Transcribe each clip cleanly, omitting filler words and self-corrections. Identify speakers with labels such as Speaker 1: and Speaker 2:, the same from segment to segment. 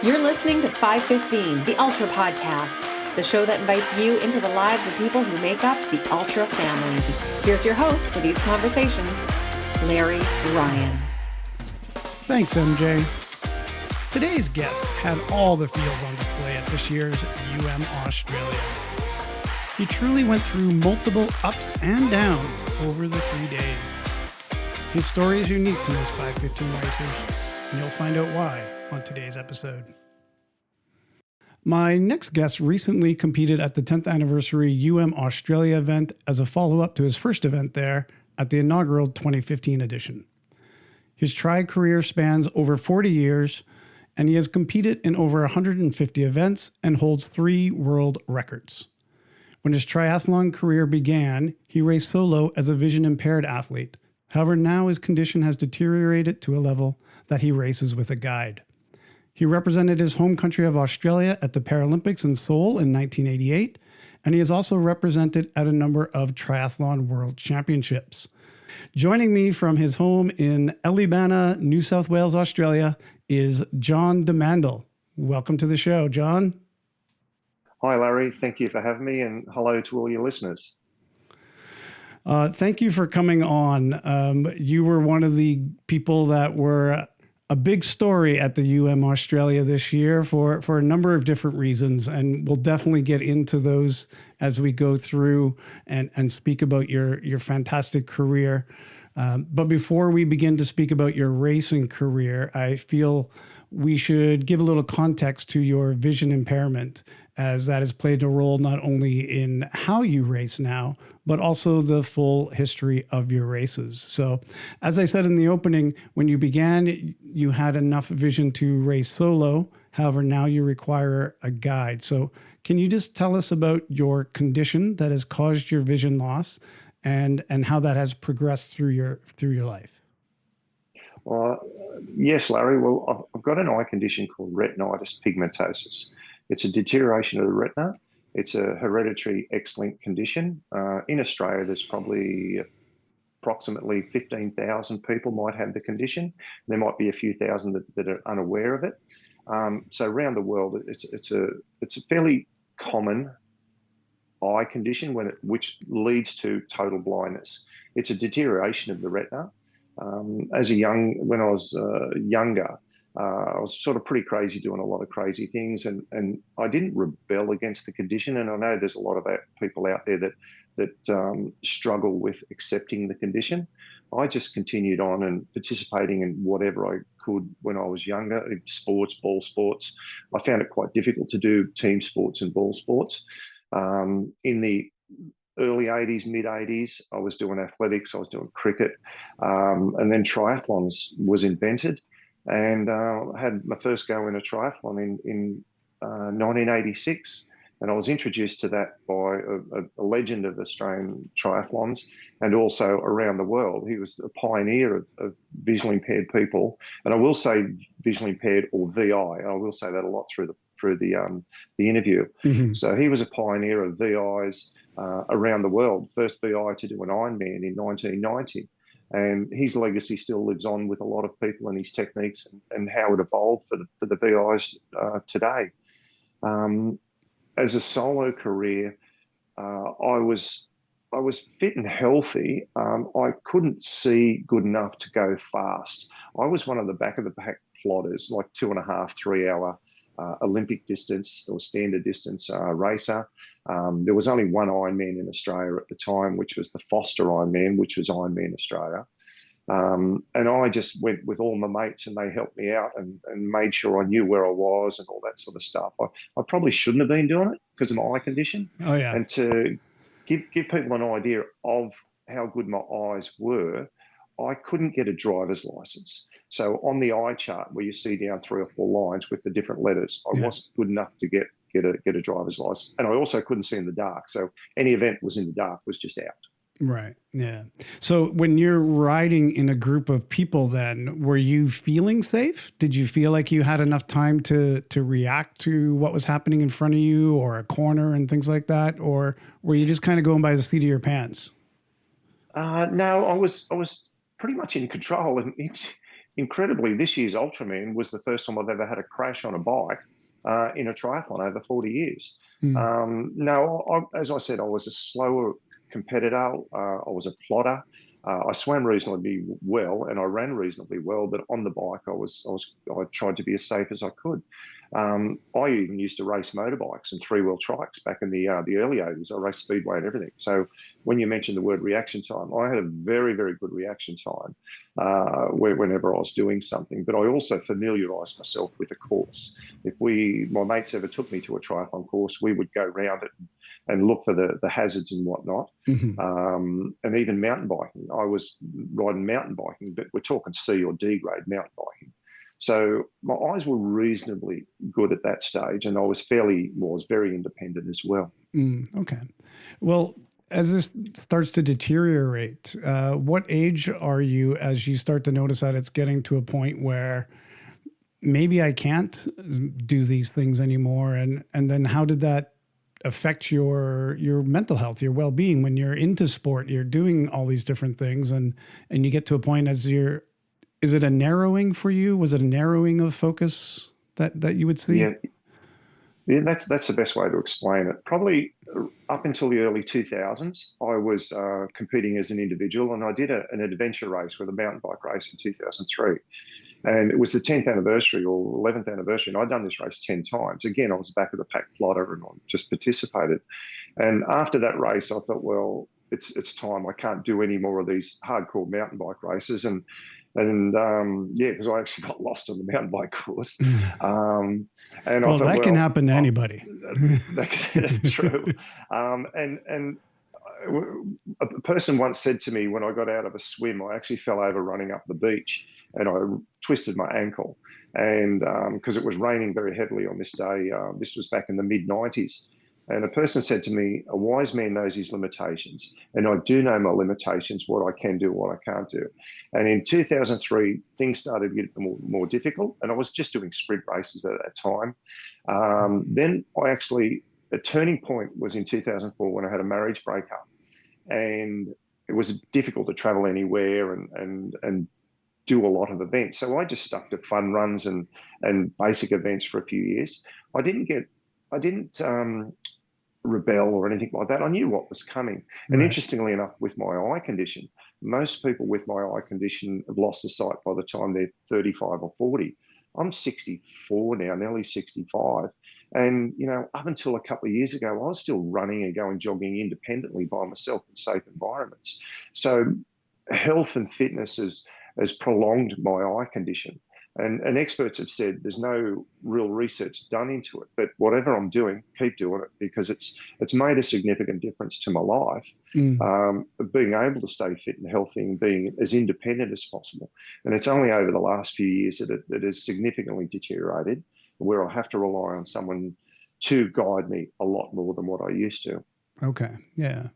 Speaker 1: You're listening to 515, the Ultra Podcast, the show that invites you into the lives of people who make up the Ultra family. Here's your host for these conversations, Larry Ryan.
Speaker 2: Thanks, MJ. Today's guest had all the fields on display at this year's Australia. He truly went through multiple ups and downs over the 3 days. His story is unique to most 515 racers, and you'll find out why on today's episode. My next guest recently competed at the 10th anniversary Australia event as a follow-up to his first event there at the inaugural 2015 edition. His tri career spans over 40 years, and he has competed in over 150 events and holds 3 world records. When his triathlon career began, he raced solo as a vision-impaired athlete. However, now his condition has deteriorated to a level that he races with a guide. He represented his home country of Australia at the Paralympics in Seoul in 1988, and he has also represented at a number of triathlon world championships. Joining me from his home in Ellibana, New South Wales, Australia, is John Domandl. Welcome to the show, John.
Speaker 3: Hi, Larry. Thank you for having me, and hello to all your listeners.
Speaker 2: Thank you for coming on. You were one of the people that were a big story at the Australia this year for a number of different reasons, and we'll definitely get into those as we go through and speak about your fantastic career. But before we begin to speak about your racing career, I feel we should give a little context to your vision impairment, as that has played a role not only in how you race now, but also the full history of your races. So, as I said in the opening, when you began, you had enough vision to race solo. However, now you require a guide. So, can you just tell us about your condition that has caused your vision loss and how that has progressed through your life?
Speaker 3: Yes, Larry. Well, I've got an eye condition called Retinitis Pigmentosa. It's a deterioration of the retina. It's a hereditary X-linked condition. In Australia, there's probably approximately 15,000 people might have the condition. There might be a few thousand that are unaware of it. So around the world, it's a fairly common eye condition which leads to total blindness. It's a deterioration of the retina. When I was younger, I was sort of pretty crazy, doing a lot of crazy things, and I didn't rebel against the condition. And I know there's a lot of people out there that struggle with accepting the condition. I just continued on and participating in whatever I could when I was younger, in sports, ball sports. I found it quite difficult to do team sports and ball sports. In the early 80s, mid 80s, I was doing athletics, I was doing cricket, and then triathlons was invented. And I had my first go in a triathlon in 1986. And I was introduced to that by a legend of Australian triathlons and also around the world. He was a pioneer of visually impaired people. And I will say visually impaired or VI. I will say that a lot through the interview. Mm-hmm. So he was a pioneer of VIs around the world. First VI to do an Ironman in 1990. And his legacy still lives on with a lot of people and his techniques and how it evolved for the VIs today. As a solo career, I was fit and healthy. I couldn't see good enough to go fast. I was one of the back of the pack plotters, like 2.5, 3 hour Olympic distance or standard distance racer. There was only one Ironman in Australia at the time, which was the Foster Ironman, which was Ironman Australia. And I just went with all my mates and they helped me out and made sure I knew where I was and all that sort of stuff. I probably shouldn't have been doing it because of my eye condition.
Speaker 2: Oh, yeah.
Speaker 3: And to give people an idea of how good my eyes were, I couldn't get a driver's license. So on the eye chart where you see down 3 or 4 lines with the different letters, I wasn't good enough to get a driver's license. And I also couldn't see in the dark. So any event was in the dark was just out.
Speaker 2: Right. Yeah. So when you're riding in a group of people, then were you feeling safe? Did you feel like you had enough time to react to what was happening in front of you or a corner and things like that? Or were you just kind of going by the seat of your pants?
Speaker 3: No, I was pretty much in control. And incredibly, this year's Ultraman was the first time I've ever had a crash on a bike in a triathlon over 40 years. No, as I said, I was a slower competitor. I was a plotter. I swam reasonably well and I ran reasonably well, but on the bike, I tried to be as safe as I could. I even used to race motorbikes and three-wheel trikes back in the early 80s. I raced speedway and everything. So when you mentioned the word reaction time, I had a very, very good reaction time whenever I was doing something. But I also familiarised myself with a course. If my mates ever took me to a triathlon course, we would go round it and look for the hazards and whatnot. And even mountain biking. I was riding mountain biking, but we're talking C or D grade mountain biking. So my eyes were reasonably good at that stage, and I was very independent as well.
Speaker 2: Okay. Well, as this starts to deteriorate, what age are you as you start to notice that it's getting to a point where maybe I can't do these things anymore? And then how did that affect your mental health, your well-being when you're into sport, you're doing all these different things, and you get to a point is it a narrowing for you? Was it a narrowing of focus that you would see?
Speaker 3: Yeah, that's the best way to explain it. Probably up until the early 2000s, I was competing as an individual, and I did an adventure race with a mountain bike race in 2003. And it was the 10th anniversary or 11th anniversary, and I'd done this race 10 times. Again, I was back of the pack plotter and I just participated. And after that race, I thought, well, it's time. I can't do any more of these hardcore mountain bike races. And because I actually got lost on the mountain bike course. And
Speaker 2: well, I thought, that can happen to anybody.
Speaker 3: That's true. And a person once said to me when I got out of a swim, I actually fell over running up the beach and I twisted my ankle. And because it was raining very heavily on this day, this was back in the mid-90s. And a person said to me, a wise man knows his limitations. And I do know my limitations, what I can do, what I can't do. And in 2003, things started to get more difficult. And I was just doing sprint races at that time. Then a turning point was in 2004 when I had a marriage breakup. And it was difficult to travel anywhere and do a lot of events. So I just stuck to fun runs and basic events for a few years. I didn't rebel or anything like that. I knew what was coming. And interestingly enough, with my eye condition, most people with my eye condition have lost the sight by the time they're 35 or 40. I'm 64 now, nearly 65. And, up until a couple of years ago, I was still running and going jogging independently by myself in safe environments. So health and fitness has prolonged my eye condition. And experts have said there's no real research done into it, but whatever I'm doing, keep doing it because it's made a significant difference to my life. Being able to stay fit and healthy and being as independent as possible. And it's only over the last few years that it has significantly deteriorated, where I have to rely on someone to guide me a lot more than what I used to.
Speaker 2: Okay, yeah.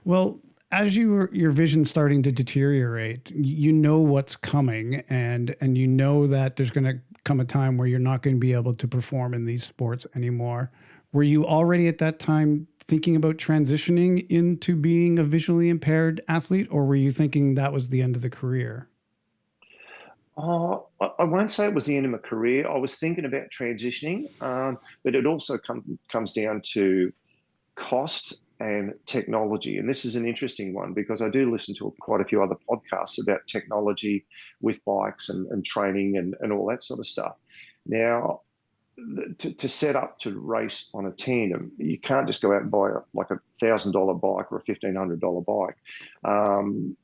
Speaker 2: Well, as your vision's starting to deteriorate, you know what's coming, and you know that there's going to come a time where you're not going to be able to perform in these sports anymore. Were you already at that time thinking about transitioning into being a visually impaired athlete, or were you thinking that was the end of the career?
Speaker 3: I won't say it was the end of my career. I was thinking about transitioning, but it also comes down to cost and technology. And this is an interesting one because I do listen to quite a few other podcasts about technology with bikes and training and all that sort of stuff. Now, to set up to race on a tandem, you can't just go out and buy a $1,000 bike or a $1,500 bike.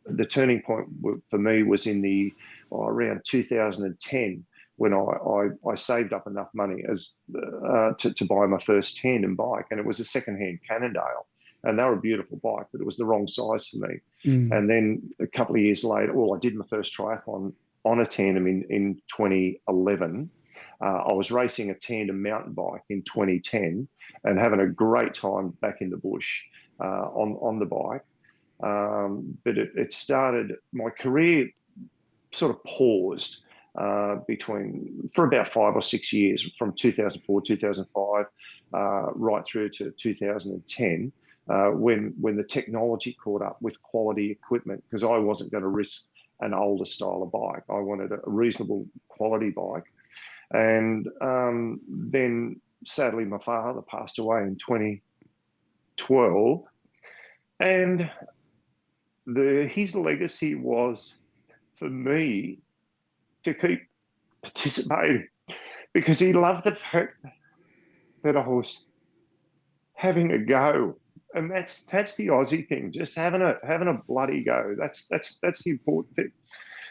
Speaker 3: The turning point for me was in around 2010 when I saved up enough money to buy my first tandem bike, and it was a secondhand Cannondale. And they were a beautiful bike, but it was the wrong size for me. And then a couple of years later, I did my first triathlon on a tandem in 2011. I was racing a tandem mountain bike in 2010 and having a great time back in the bush on the bike. But it started, my career sort of paused for about 5 or 6 years, from 2004, 2005, right through to 2010. When the technology caught up with quality equipment, because I wasn't going to risk an older style of bike. I wanted a reasonable quality bike. And then sadly, my father passed away in 2012. And his legacy was for me to keep participating, because he loved the fact that I was having a go. And that's the Aussie thing, just having a bloody go. That's the important thing.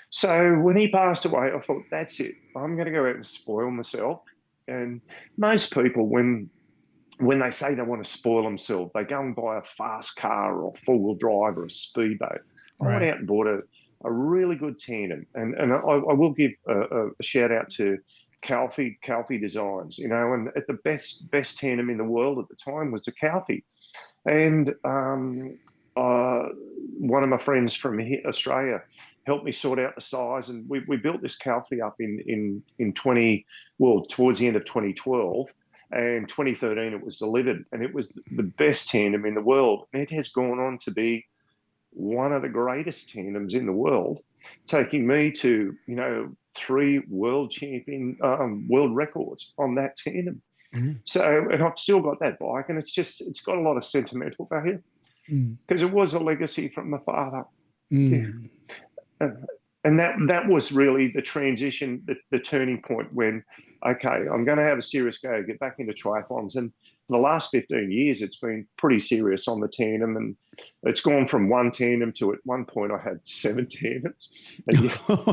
Speaker 3: So when he passed away, I thought, that's it. I'm going to go out and spoil myself. And most people, when they say they want to spoil themselves, they go and buy a fast car or a four-wheel drive or a speedboat. I went out and bought a really good tandem. And I will give a shout out to Calfee Designs, and at the best tandem in the world at the time was the Calfee. And one of my friends from Australia helped me sort out the size, and we built this Calfee up in towards the end of 2012, and 2013 it was delivered, and it was the best tandem in the world. It has gone on to be one of the greatest tandems in the world, taking me to 3 world records on that tandem. Mm-hmm. So, and I've still got that bike, and it's got a lot of sentimental value because it was a legacy from my father. Mm. Yeah. And that was really the transition, the turning point when, okay, I'm going to have a serious go, get back into triathlons. And for the last 15 years, it's been pretty serious on the tandem. And it's gone from one tandem to, at one point, I had 7 tandems. And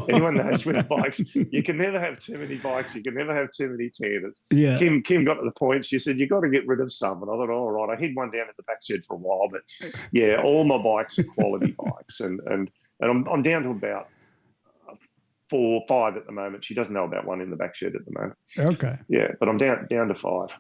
Speaker 3: anyone knows with bikes, you can never have too many bikes. You can never have too many tandems. Yeah. Kim got to the point, she said, you got to get rid of some. And I thought, all right, I hid one down at the back shed for a while. But yeah, all my bikes are quality bikes. And I'm down to about 4 or 5 at the moment. She doesn't know about one in the back shed at the moment.
Speaker 2: Okay.
Speaker 3: Yeah, but I'm down to 5.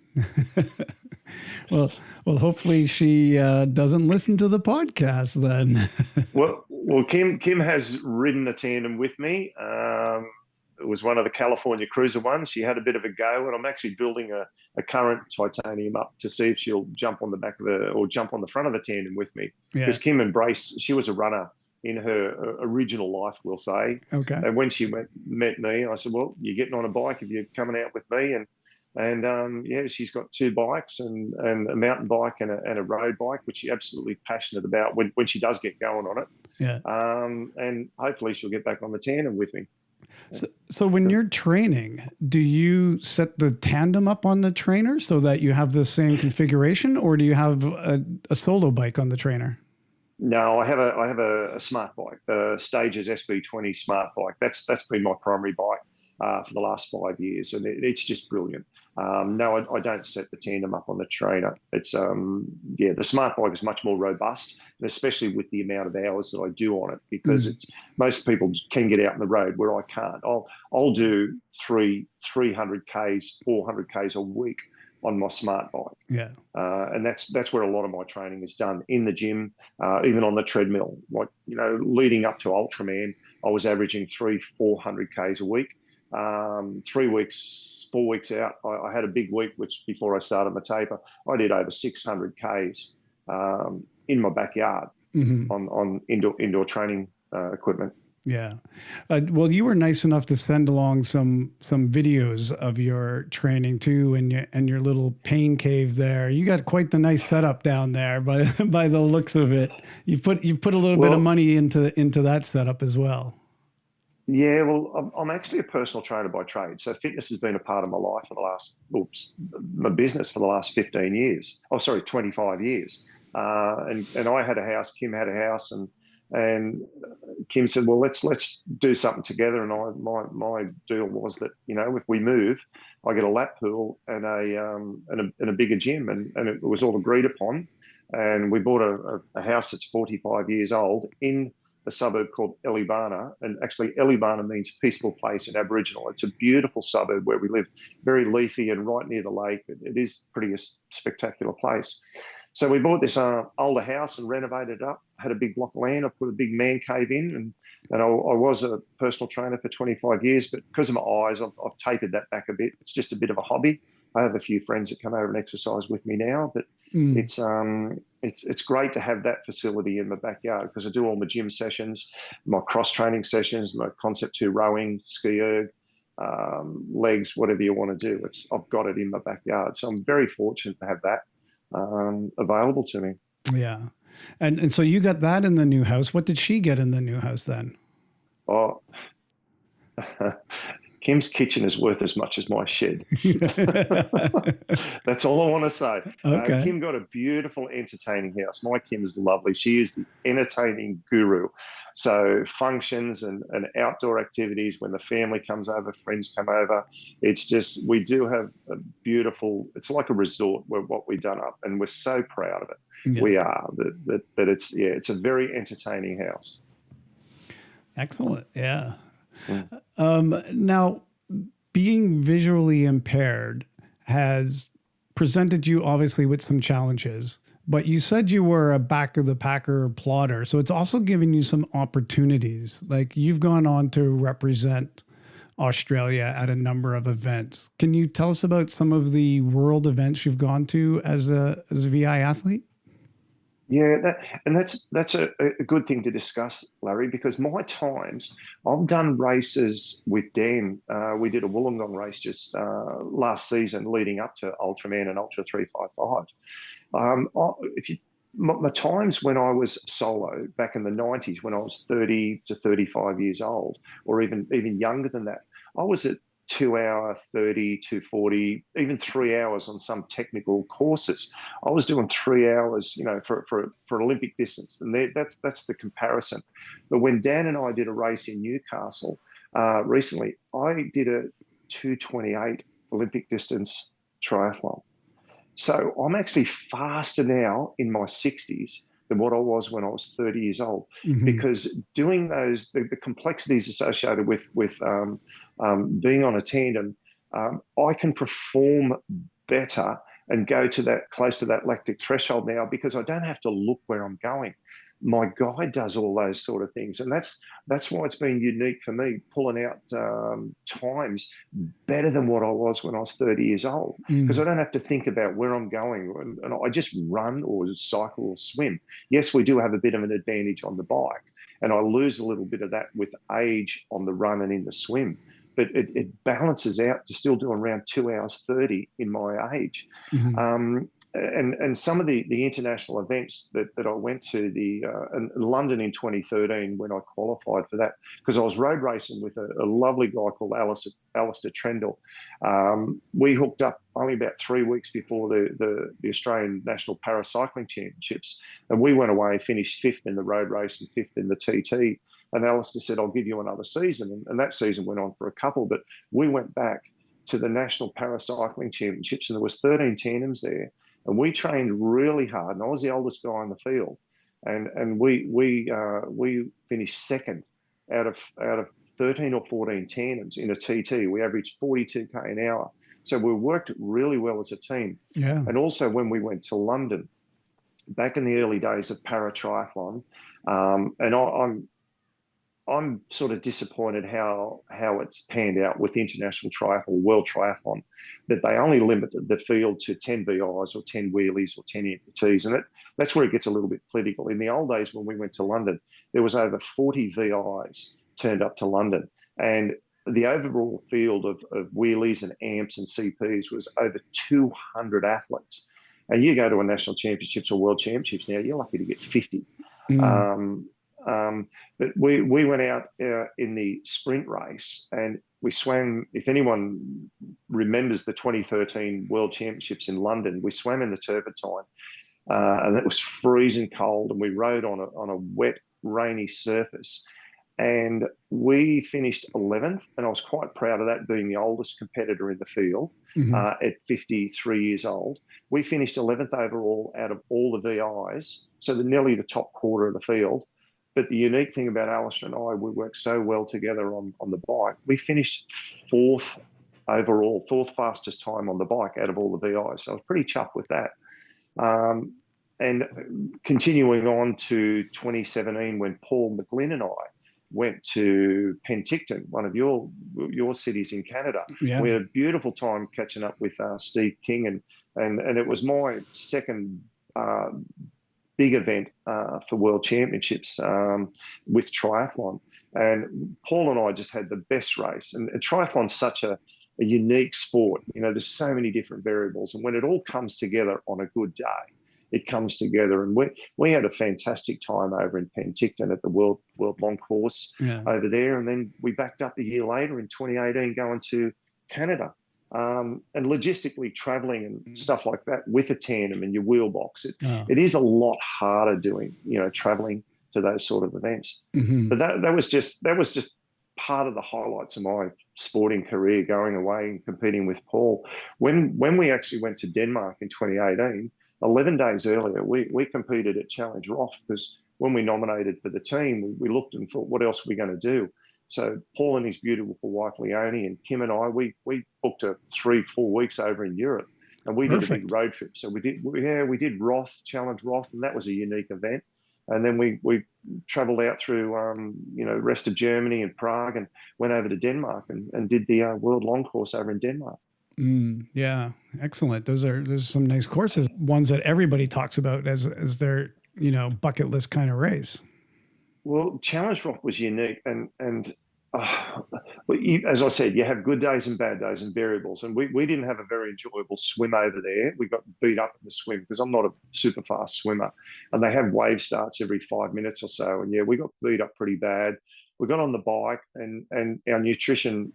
Speaker 2: Well, hopefully she doesn't listen to the podcast then.
Speaker 3: well, Kim has ridden a tandem with me. It was one of the California Cruiser ones. She had a bit of a go, and I'm actually building a current titanium up to see if she'll jump on the back of or jump on the front of the tandem with me. Because Kim embraced, she was a runner in her original life, we'll say. Okay. And when she met me, I said, well, you're getting on a bike if you're coming out with me. And she's got 2 bikes, and a mountain bike and a road bike, which she's absolutely passionate about when she does get going on it. Yeah. And hopefully she'll get back on the tandem with me.
Speaker 2: So when you're training, do you set the tandem up on the trainer so that you have the same configuration, or do you have a solo bike on the trainer?
Speaker 3: No, I have a smart bike, Stages SB20 smart bike. That's been my primary bike for the last 5 years, and it's just brilliant. No, I don't set the tandem up on the trainer. It's the smart bike is much more robust, and especially with the amount of hours that I do on it, because most people can get out on the road where I can't. I'll do 300 Ks, 400 Ks a week on my smart bike. Yeah. And that's where a lot of my training is done, in the gym, even on the treadmill. Like, leading up to Ultraman, I was averaging 400 Ks a week. 4 weeks out, I had a big week, which before I started my taper, I did over 600 Ks in my backyard on indoor training equipment.
Speaker 2: Yeah. Well, you were nice enough to send along some videos of your training too, and your little pain cave there. You got quite the nice setup down there by the looks of it. You've put a little bit of money into that setup as well.
Speaker 3: Yeah, well, I'm actually a personal trainer by trade. So fitness has been a part of my life for my business for the last 15 years. 25 years. And I had a house, Kim had a house, and Kim said, well, let's do something together. And my deal was that, if we move, I get a lap pool and a bigger gym, and it was all agreed upon. And we bought a house that's 45 years old in a suburb called Eleebana. And actually Eleebana means peaceful place in Aboriginal. It's a beautiful suburb where we live, very leafy and right near the lake. It is pretty a spectacular place. So we bought this older house and renovated it up, had a big block of land. I put a big man cave in, and I was a personal trainer for 25 years, but because of my eyes, I've tapered that back a bit. It's just a bit of a hobby I have a few friends that come over and exercise with me now, but it's great to have that facility in my backyard because I do all my gym sessions, my cross training sessions, my concept 2 rowing, ski erg, legs, whatever you want to do. I've got it in my backyard. So I'm very fortunate to have that available to me.
Speaker 2: Yeah. And so you got that in the new house. What did she get in the new house then?
Speaker 3: Oh, Kim's kitchen is worth as much as my shed. That's all I want to say.
Speaker 2: Okay.
Speaker 3: Kim got a beautiful, entertaining house. My Kim is lovely. She is the entertaining guru. So functions and outdoor activities, when the family comes over, friends come over, it's just, we do have a beautiful, it's like a resort where what we've done up, and we're so proud of it. Yeah. We are. That it's a very entertaining house.
Speaker 2: Excellent. Yeah. Now, being visually impaired has presented you obviously with some challenges, but you said you were a back of the packer plotter. So it's also given you some opportunities. Like you've gone on to represent Australia at a number of events. Can you tell us about some of the world events you've gone to as a VI athlete?
Speaker 3: Yeah, that's a good thing to discuss, Larry, because my times, I've done races with Dan. We did a Wollongong race just last season leading up to Ultraman and Ultra 355. My times when I was solo back in the 90s, when I was 30 to 35 years old, or even younger than that, I was at 2 hour, 30 to 40, even 3 hours on some technical courses. I was doing 3 hours, for Olympic distance, and that's the comparison. But when Dan and I did a race in Newcastle recently, I did a 2:28 Olympic distance triathlon. So I'm actually faster now in my 60s than what I was when I was 30 years old, because doing those, the complexities associated with being on a tandem, I can perform better and go to that close to that lactic threshold now because I don't have to look where I'm going. My guide does all those sort of things, and that's why it's been unique for me, pulling out times better than what I was when I was 30 years old, because I don't have to think about where I'm going, and I just run or cycle or swim. Yes, we do have a bit of an advantage on the bike, and I lose a little bit of that with age on the run and in the swim, but it balances out to still doing around 2 hours 30 in my age. And some of the international events that I went to, in London in 2013 when I qualified for that, because I was road racing with a lovely guy called Alistair Trendle. We hooked up only about 3 weeks before the Australian National Paracycling Championships, and we went away, finished 5th in the road race and 5th in the TT. And Alistair said, "I'll give you another season," and that season went on for a couple. But we went back to the National Paracycling Championships, and there was 13 tandems there. And we trained really hard, and I was the oldest guy in the field, and we finished second out of 13 or 14 tandems in a TT. We averaged 42k an hour, so we worked really well as a team. Yeah. And also when we went to London, back in the early days of para triathlon, and I'm sort of disappointed how it's panned out with international triathlon, world triathlon, that they only limit the field to 10 VIs or 10 wheelies or 10 amputees. And that's where it gets a little bit political. In the old days when we went to London, there was over 40 VIs turned up to London. And the overall field of wheelies and amps and CPs was over 200 athletes. And you go to a national championships or world championships now, you're lucky to get 50. But we went out in the sprint race and we swam. If anyone remembers the 2013 World Championships in London, we swam in the turpentine, and it was freezing cold, and we rode on a wet, rainy surface. And we finished 11th, and I was quite proud of that, being the oldest competitor in the field at 53 years old. We finished 11th overall out of all the VIs, so nearly the top quarter of the field. But the unique thing about Alistair and I, we worked so well together on the bike. We finished 4th overall, 4th fastest time on the bike out of all the VIs. So I was pretty chuffed with that. And continuing on to 2017, when Paul McGlynn and I went to Penticton, one of your cities in Canada.
Speaker 2: Yeah.
Speaker 3: We had a beautiful time catching up with Steve King, and it was my second big event for World Championships with triathlon. And Paul and I just had the best race. And triathlon's such a unique sport. You know, there's so many different variables. And when it all comes together on a good day, it comes together. And we had a fantastic time over in Penticton at the World Long Course over there. And then we backed up a year later in 2018 going to Canada. And logistically traveling and stuff like that with a tandem and your wheel box, it is a lot harder doing, traveling to those sort of events. Mm-hmm. But that was just part of the highlights of my sporting career, going away and competing with Paul. When we actually went to Denmark in 2018, 11 days earlier, we competed at Challenge Roth, because when we nominated for the team, we looked and thought, what else are we going to do? So Paul and his beautiful wife, Leonie, and Kim and I, we booked 3-4 weeks over in Europe, and we did a big road trip. So we did Roth, Challenge Roth, and that was a unique event. And then we travelled out through, rest of Germany and Prague, and went over to Denmark and did the World Long Course over in Denmark.
Speaker 2: Yeah, excellent. Those are some nice courses, ones that everybody talks about as their, bucket list kind of race.
Speaker 3: Well, Challenge Rock was unique, and as I said, you have good days and bad days and variables. And we didn't have a very enjoyable swim over there. We got beat up in the swim because I'm not a super fast swimmer, and they have wave starts every 5 minutes or so. And we got beat up pretty bad. We got on the bike, and our nutrition.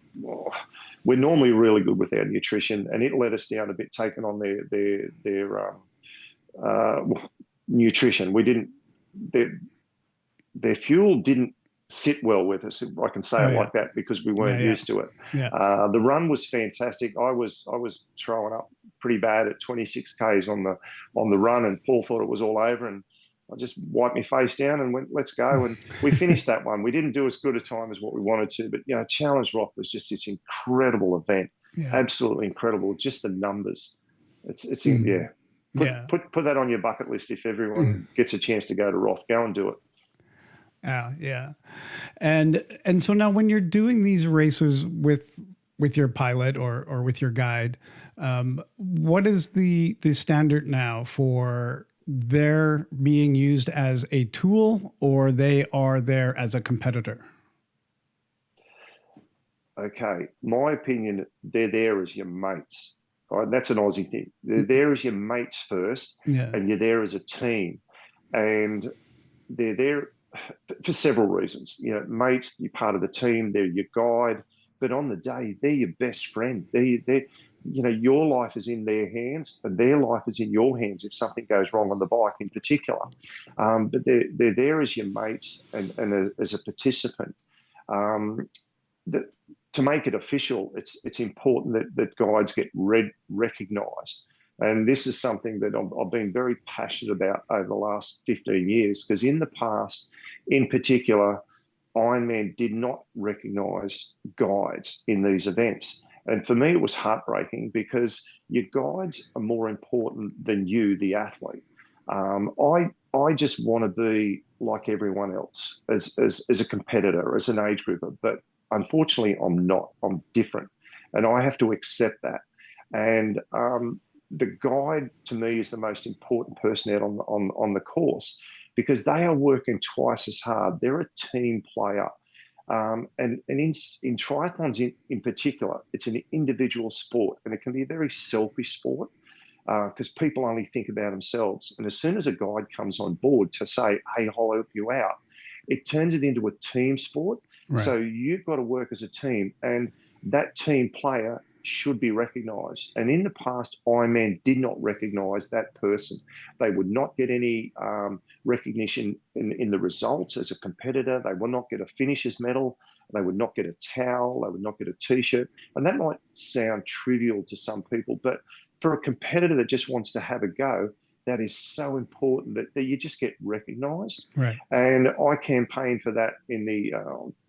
Speaker 3: We're normally really good with our nutrition, and it let us down a bit, taking on their nutrition. We didn't. Their fuel didn't sit well with us, if I can say it like that, because we weren't used to it. Yeah. The run was fantastic. I was throwing up pretty bad at 26 Ks on the run, and Paul thought it was all over, and I just wiped my face down and went, let's go. And we finished that one. We didn't do as good a time as what we wanted to, but Challenge Rock was just this incredible event. Yeah. Absolutely incredible. Just the numbers. Put that on your bucket list. If everyone gets a chance to go to Roth, go and do it.
Speaker 2: Yeah. And so now when you're doing these races with your pilot or with your guide, what is the standard now for their being used as a tool, or they are there as a competitor?
Speaker 3: Okay. My opinion, they're there as your mates. Right? That's an Aussie thing. They're there as your mates first, and you're there as a team. And they're there for several reasons. Mates, you're part of the team, they're your guide, but on the day, they're your best friend. They're your life is in their hands, and their life is in your hands if something goes wrong on the bike in particular. But they're there as your mates and as a participant. To make it official, it's important that guides get recognised. And this is something that I've been very passionate about over the last 15 years, because in the past, in particular, Ironman did not recognise guides in these events. And for me, it was heartbreaking, because your guides are more important than you, the athlete. I just want to be like everyone else as a competitor, as an age grouper. But unfortunately, I'm not. I'm different. And I have to accept that. And the guide, to me, is the most important person out on the course, because they are working twice as hard. They're a team player. And in triathlons in particular, it's an individual sport, and it can be a very selfish sport, because people only think about themselves. And as soon as a guide comes on board to say, hey, I'll help you out, it turns it into a team sport. Right. So you've got to work as a team, and that team player should be recognised. And in the past, Ironman did not recognise that person. They would not get any recognition in the results as a competitor. They would not get a finisher's medal. They would not get a towel. They would not get a T-shirt. And that might sound trivial to some people, but for a competitor that just wants to have a go, that is so important that you just get recognised. Right. And I campaigned for that in the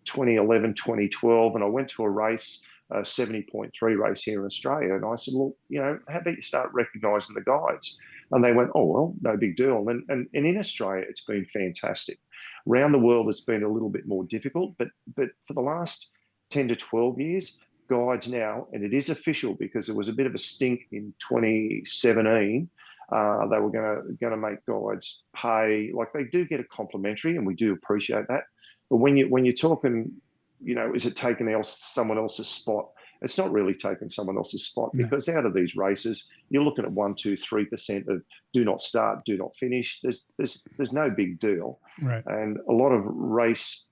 Speaker 3: 2011, 2012, and I went to a race, a 70.3 race here in Australia. And I said, well, how about you start recognising the guides? And they went, oh, well, no big deal. And in Australia, it's been fantastic. Around the world, it's been a little bit more difficult, but for the last 10 to 12 years, guides now, and it is official because there was a bit of a stink in 2017. They were going to make guides pay, like they do get a complimentary, and we do appreciate that. But when you're talking, is it taking someone else's spot? It's not really taking someone else's spot, because out of these races, you're looking at 1%, 2%, 3% of do not start, do not finish. There's no big deal.
Speaker 2: Right.
Speaker 3: And a lot of race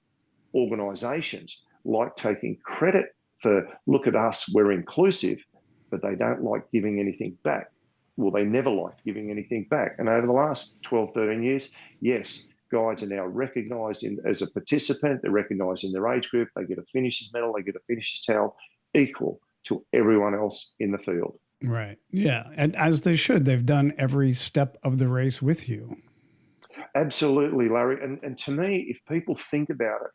Speaker 3: organisations like taking credit for, look at us, we're inclusive, but they don't like giving anything back. Well, they never liked giving anything back. And over the last 12, 13 years, yes, guides are now recognised as a participant. They're recognised in their age group. They get a finisher's medal. They get a finisher's towel, equal to everyone else in the field.
Speaker 2: Right. Yeah. And as they should, they've done every step of the race with you.
Speaker 3: Absolutely, Larry. And to me, if people think about it,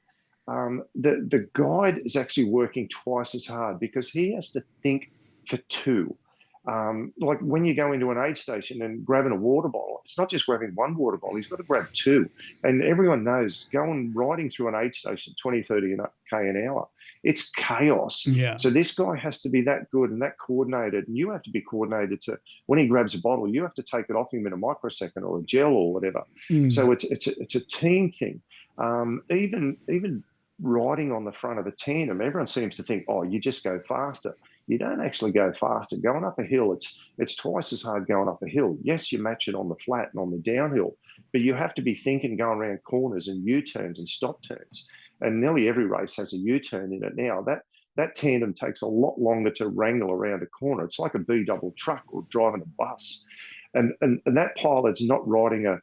Speaker 3: the guide is actually working twice as hard, because he has to think for two. Like when you go into an aid station and grabbing a water bottle, it's not just grabbing one water bottle, he's got to grab two. And everyone knows riding through an aid station, 20, 30 k an hour, it's chaos.
Speaker 2: Yeah.
Speaker 3: So this guy has to be that good and that coordinated. And you have to be coordinated to, when he grabs a bottle, you have to take it off him in a microsecond or a gel or whatever. So it's a team thing. Even riding on the front of a tandem, everyone seems to think, oh, you just go faster. You don't actually go faster. Going up a hill, it's twice as hard going up a hill. Yes, you match it on the flat and on the downhill, but you have to be thinking going around corners and U-turns and stop turns. And nearly every race has a U-turn in it now. That tandem takes a lot longer to wrangle around a corner. It's like a B-double truck or driving a bus. And that pilot's not riding a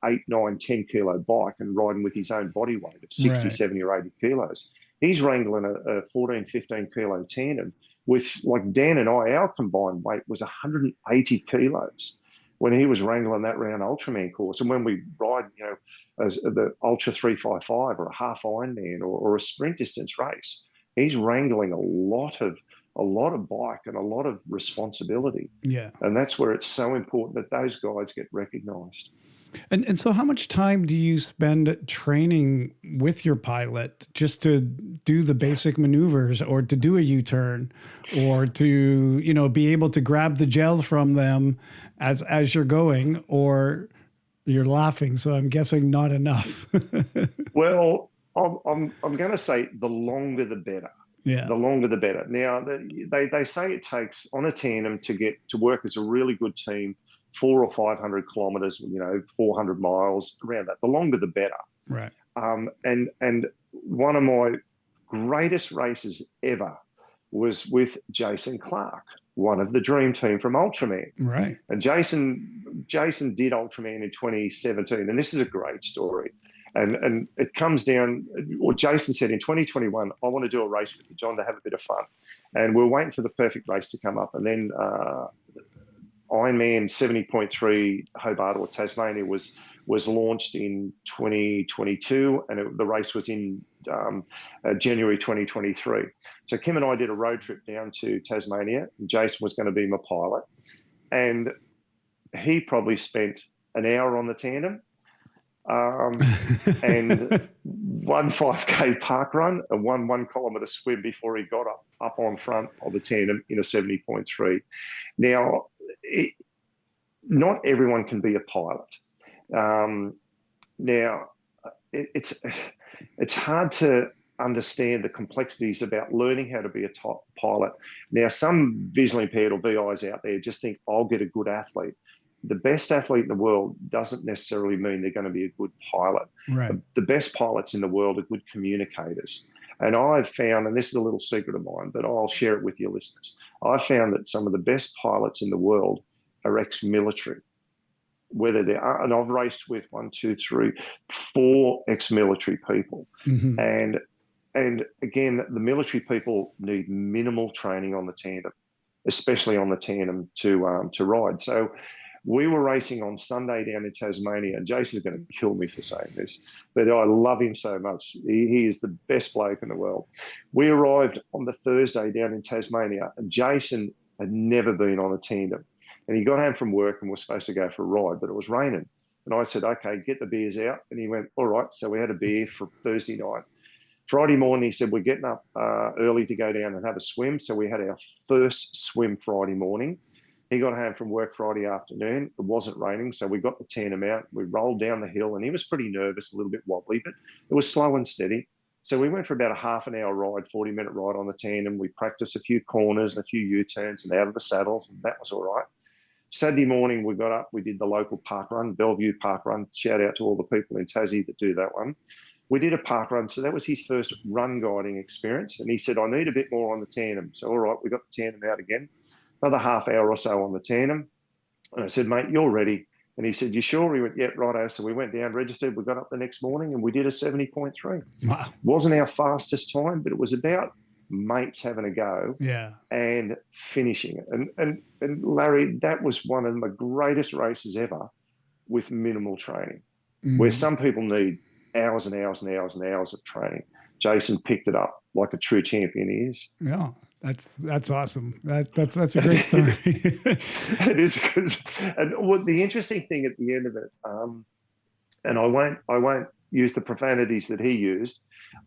Speaker 3: 8, 9, 10 kilo bike and riding with his own body weight of 60, right, 70 or 80 kilos. He's wrangling a 14, 15 kilo tandem with, like Dan and I, our combined weight was 180 kilos when he was wrangling that round Ultraman course. And when we ride, as the Ultra 355 or a half Ironman or a sprint distance race, he's wrangling a lot of bike and a lot of responsibility.
Speaker 2: Yeah.
Speaker 3: And that's where it's so important that those guys get recognised.
Speaker 2: And so how much time do you spend training with your pilot just to do the basic maneuvers, or to do a U-turn, or to, be able to grab the gel from them as you're going? Or you're laughing, so I'm guessing not enough.
Speaker 3: Well, I'm going to say the longer the better.
Speaker 2: Yeah.
Speaker 3: The longer the better. Now, they say it takes, on a tandem, to work as a really good team, 400 or 500 kilometres, 400 miles, around that. The longer the better.
Speaker 2: Right.
Speaker 3: And one of my greatest races ever was with Jason Clark, one of the dream team from Ultraman.
Speaker 2: Right.
Speaker 3: And Jason did Ultraman in 2017, and this is a great story. And it comes down, or Jason said in 2021, I want to do a race with you, John, to have a bit of fun. And we're waiting for the perfect race to come up. And then Ironman 70.3 Hobart or Tasmania was launched in 2022, and the race was in January 2023. So Kim and I did a road trip down to Tasmania, and Jason was going to be my pilot. And he probably spent an hour on the tandem, and one 5K park run and one 1 kilometre swim before he got up on front of the tandem in a 70.3. Now, not everyone can be a pilot. Now, it's hard to understand the complexities about learning how to be a top pilot. Now, some visually impaired or VIs out there just think, I'll get a good athlete. The best athlete in the world doesn't necessarily mean they're going to be a good pilot.
Speaker 2: Right.
Speaker 3: The best pilots in the world are good communicators. And I've found, and this is a little secret of mine, but I'll share it with your listeners. I've found that some of the best pilots in the world are ex-military. Whether they are, and I've raced with 1, 2, 3, 4 ex-military people.
Speaker 2: Mm-hmm.
Speaker 3: And again, the military people need minimal training on the tandem, especially on the tandem to ride. So we were racing on Sunday down in Tasmania, and Jason's going to kill me for saying this, but I love him so much. He is the best bloke in the world. We arrived on the Thursday down in Tasmania, and Jason had never been on a tandem. And he got home from work and was supposed to go for a ride, but it was raining. And I said, okay, get the beers out. And he went, all right. So we had a beer for Thursday night. Friday morning, he said, we're getting up early to go down and have a swim. So we had our first swim Friday morning. He got home from work Friday afternoon. It wasn't raining, so we got the tandem out. We rolled down the hill, and he was pretty nervous, a little bit wobbly, but it was slow and steady. So we went for about a half an hour ride, 40-minute ride on the tandem. We practiced a few corners and a few U-turns and out of the saddles, and that was all right. Saturday morning, we got up. We did the local park run, Bellview Parkrun. Shout out to all the people in Tassie that do that one. We did a park run, so that was his first run guiding experience. And he said, I need a bit more on the tandem. So, all right, we got the tandem out again. Another half hour or so on the tandem. And I said, mate, you're ready. And he said, you sure? He went, yeah, righto. So we went down, registered. We got up the next morning and we did a 70.3.
Speaker 2: Wow.
Speaker 3: Wasn't our fastest time, but it was about mates having a go and finishing it. And Larry, that was one of my greatest races ever with minimal training, where some people need hours and hours and hours and hours of training. Jason picked it up like a true champion he is.
Speaker 2: Yeah. That's awesome. That's a great story.
Speaker 3: It is good. And what the interesting thing at the end of it, and I won't use the profanities that he used.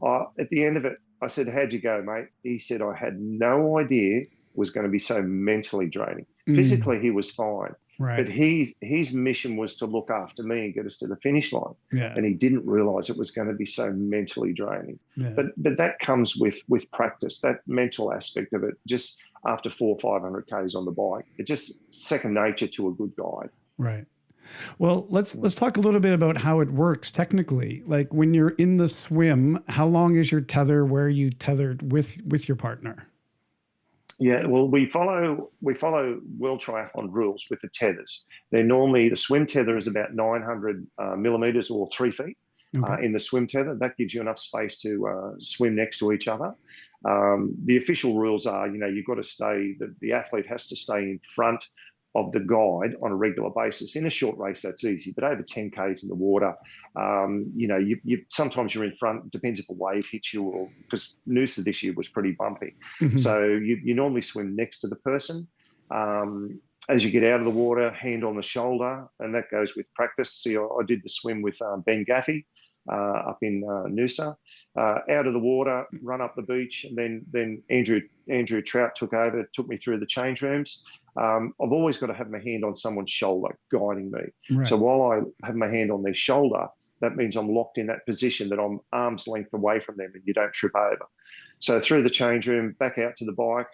Speaker 3: At the end of it, I said, "How'd you go, mate?" He said, "I had no idea it was going to be so mentally draining. Physically, he was fine, but his mission was to look after me and get us to the finish line. And he didn't realise it was going to be so mentally draining. But that comes with practice. That mental aspect of it, just after 400 or 500 k's on the bike, it's just second nature to a good guide.
Speaker 2: Right. Well, let's talk a little bit about how it works technically. Like when you're in the swim, how long is your tether? Where are you tethered with your partner?
Speaker 3: Yeah, well, we follow World Triathlon rules with the tethers. They're normally, the swim tether is about 900 millimeters or 3 feet in the swim tether. That gives you enough space to swim next to each other. The official rules are, you've got to stay, the athlete has to stay in front of the guide on a regular basis. In a short race, that's easy, but over 10 k's in the water, you sometimes you're in front. It depends if a wave hits you, or because Noosa this year was pretty bumpy. So you normally swim next to the person. As you get out of the water, hand on the shoulder, and that goes with practice. See, I did the swim with Ben Gaffey up in Noosa. Out of the water, run up the beach, and then Andrew Trout took over, took me through the change rooms. I've always got to have my hand on someone's shoulder guiding me. So while I have my hand on their shoulder, that means I'm locked in that position, that I'm arm's length away from them and you don't trip over. So through the change room, back out to the bike,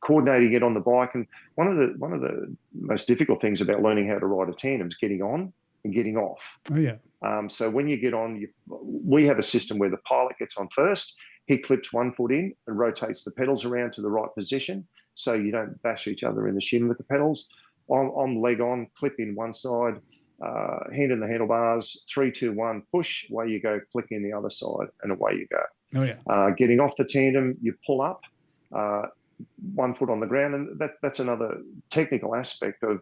Speaker 3: coordinating it on the bike. And one of the most difficult things about learning how to ride a tandem is getting on and getting off. So when you get on, we have a system where the pilot gets on first. He clips one foot in and rotates the pedals around to the right position, so you don't bash each other in the shin with the pedals. I'm leg on, clip in one side, hand in the handlebars, 3, 2, 1, push, away you go, click in the other side, and away you go. Getting off the tandem, you pull up, 1 foot on the ground, and that's another technical aspect of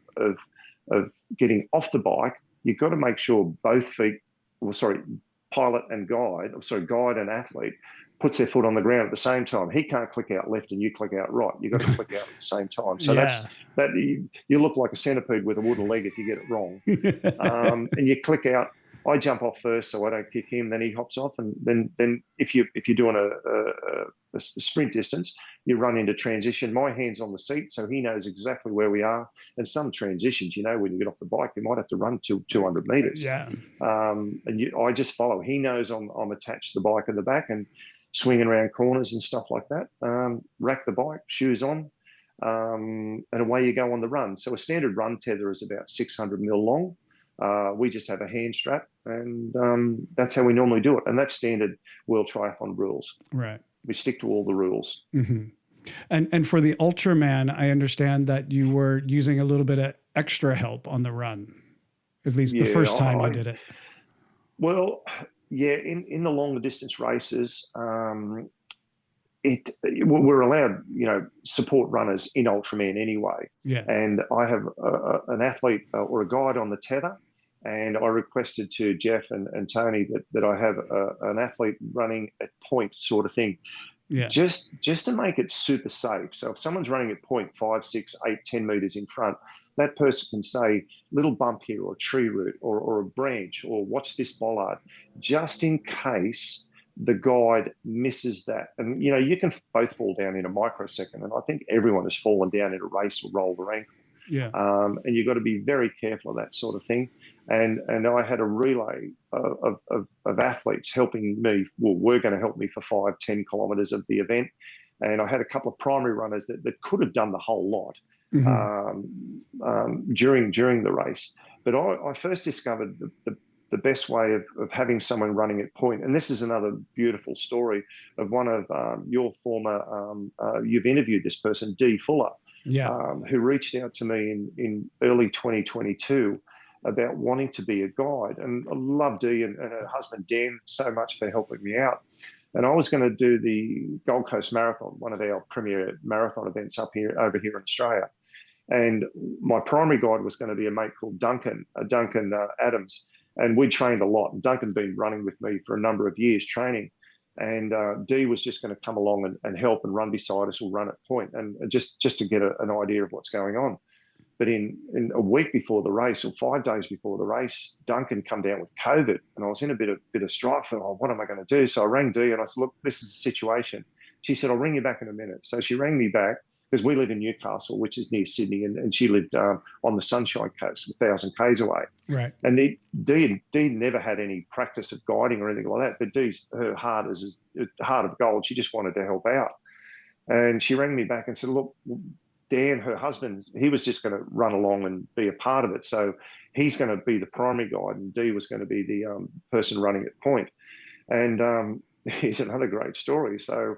Speaker 3: getting off the bike. You've got to make sure both feet, pilot and guide, guide and athlete, puts their foot on the ground at the same time. He can't click out left and you click out right. You've got to click out at the same time. So you look like a centipede with a wooden leg if you get it wrong. And you click out. I jump off first, so I don't kick him. Then he hops off, and then if you're doing a sprint distance, you run into transition. My hand's on the seat, so he knows exactly where we are. And some transitions, when you get off the bike, you might have to run to 200 meters. I just follow. He knows I'm attached to the bike in the back and swinging around corners and stuff like that. Rack the bike, shoes on, and away you go on the run. So a standard run tether is about 600 mil long. We just have a hand strap, and that's how we normally do it. And that's standard World Triathlon rules. Right. We stick to all the rules.
Speaker 2: And for the Ultraman, I understand that you were using a little bit of extra help on the run, at least the first time you did it.
Speaker 3: Well, in the longer distance races, we're allowed, support runners in Ultraman anyway. And I have an athlete or a guide on the tether, and I requested to Jeff and Tony that I have an athlete running at point sort of thing, just to make it super safe. So if someone's running at point 5, 6, 8, 10 meters in front, that person can say, little bump here, or tree root, or a branch, or watch this bollard, just in case the guide misses that. And, you can both fall down in a microsecond. And I think everyone has fallen down in a race or rolled their ankle.
Speaker 2: Yeah.
Speaker 3: And you've got to be very careful of that sort of thing. And I had a relay of athletes helping me. Well, were going to help me for 5-10 kilometres of the event. And I had a couple of primary runners that could have done the whole lot during the race. But I first discovered the best way of having someone running at point. And this is another beautiful story of one of your former, you've interviewed this person, Dee Fuller, who reached out to me in early 2022 about wanting to be a guide. And I love Dee and her husband, Dan, so much for helping me out. And I was going to do the Gold Coast Marathon, one of our premier marathon events over here in Australia. And my primary guide was going to be a mate called Duncan Adams. And we trained a lot. And Duncan had been running with me for a number of years training. And Dee was just going to come along and help and run beside us or run at point, and just to get an idea of what's going on. But in a week before the race, or 5 days before the race, Duncan come down with COVID, and I was in a bit of strife. I thought, what am I going to do? So I rang Dee and I said, look, this is the situation. She said, I'll ring you back in a minute. So she rang me back, because we live in Newcastle, which is near Sydney, and she lived on the Sunshine Coast, 1,000 k's away.
Speaker 2: Right.
Speaker 3: And Dee never had any practice of guiding or anything like that, but her heart is a heart of gold. She just wanted to help out. And she rang me back and said, look, Dan, her husband, he was just going to run along and be a part of it. So he's going to be the primary guide, and Dee was going to be the person running at point. And here's another great story. So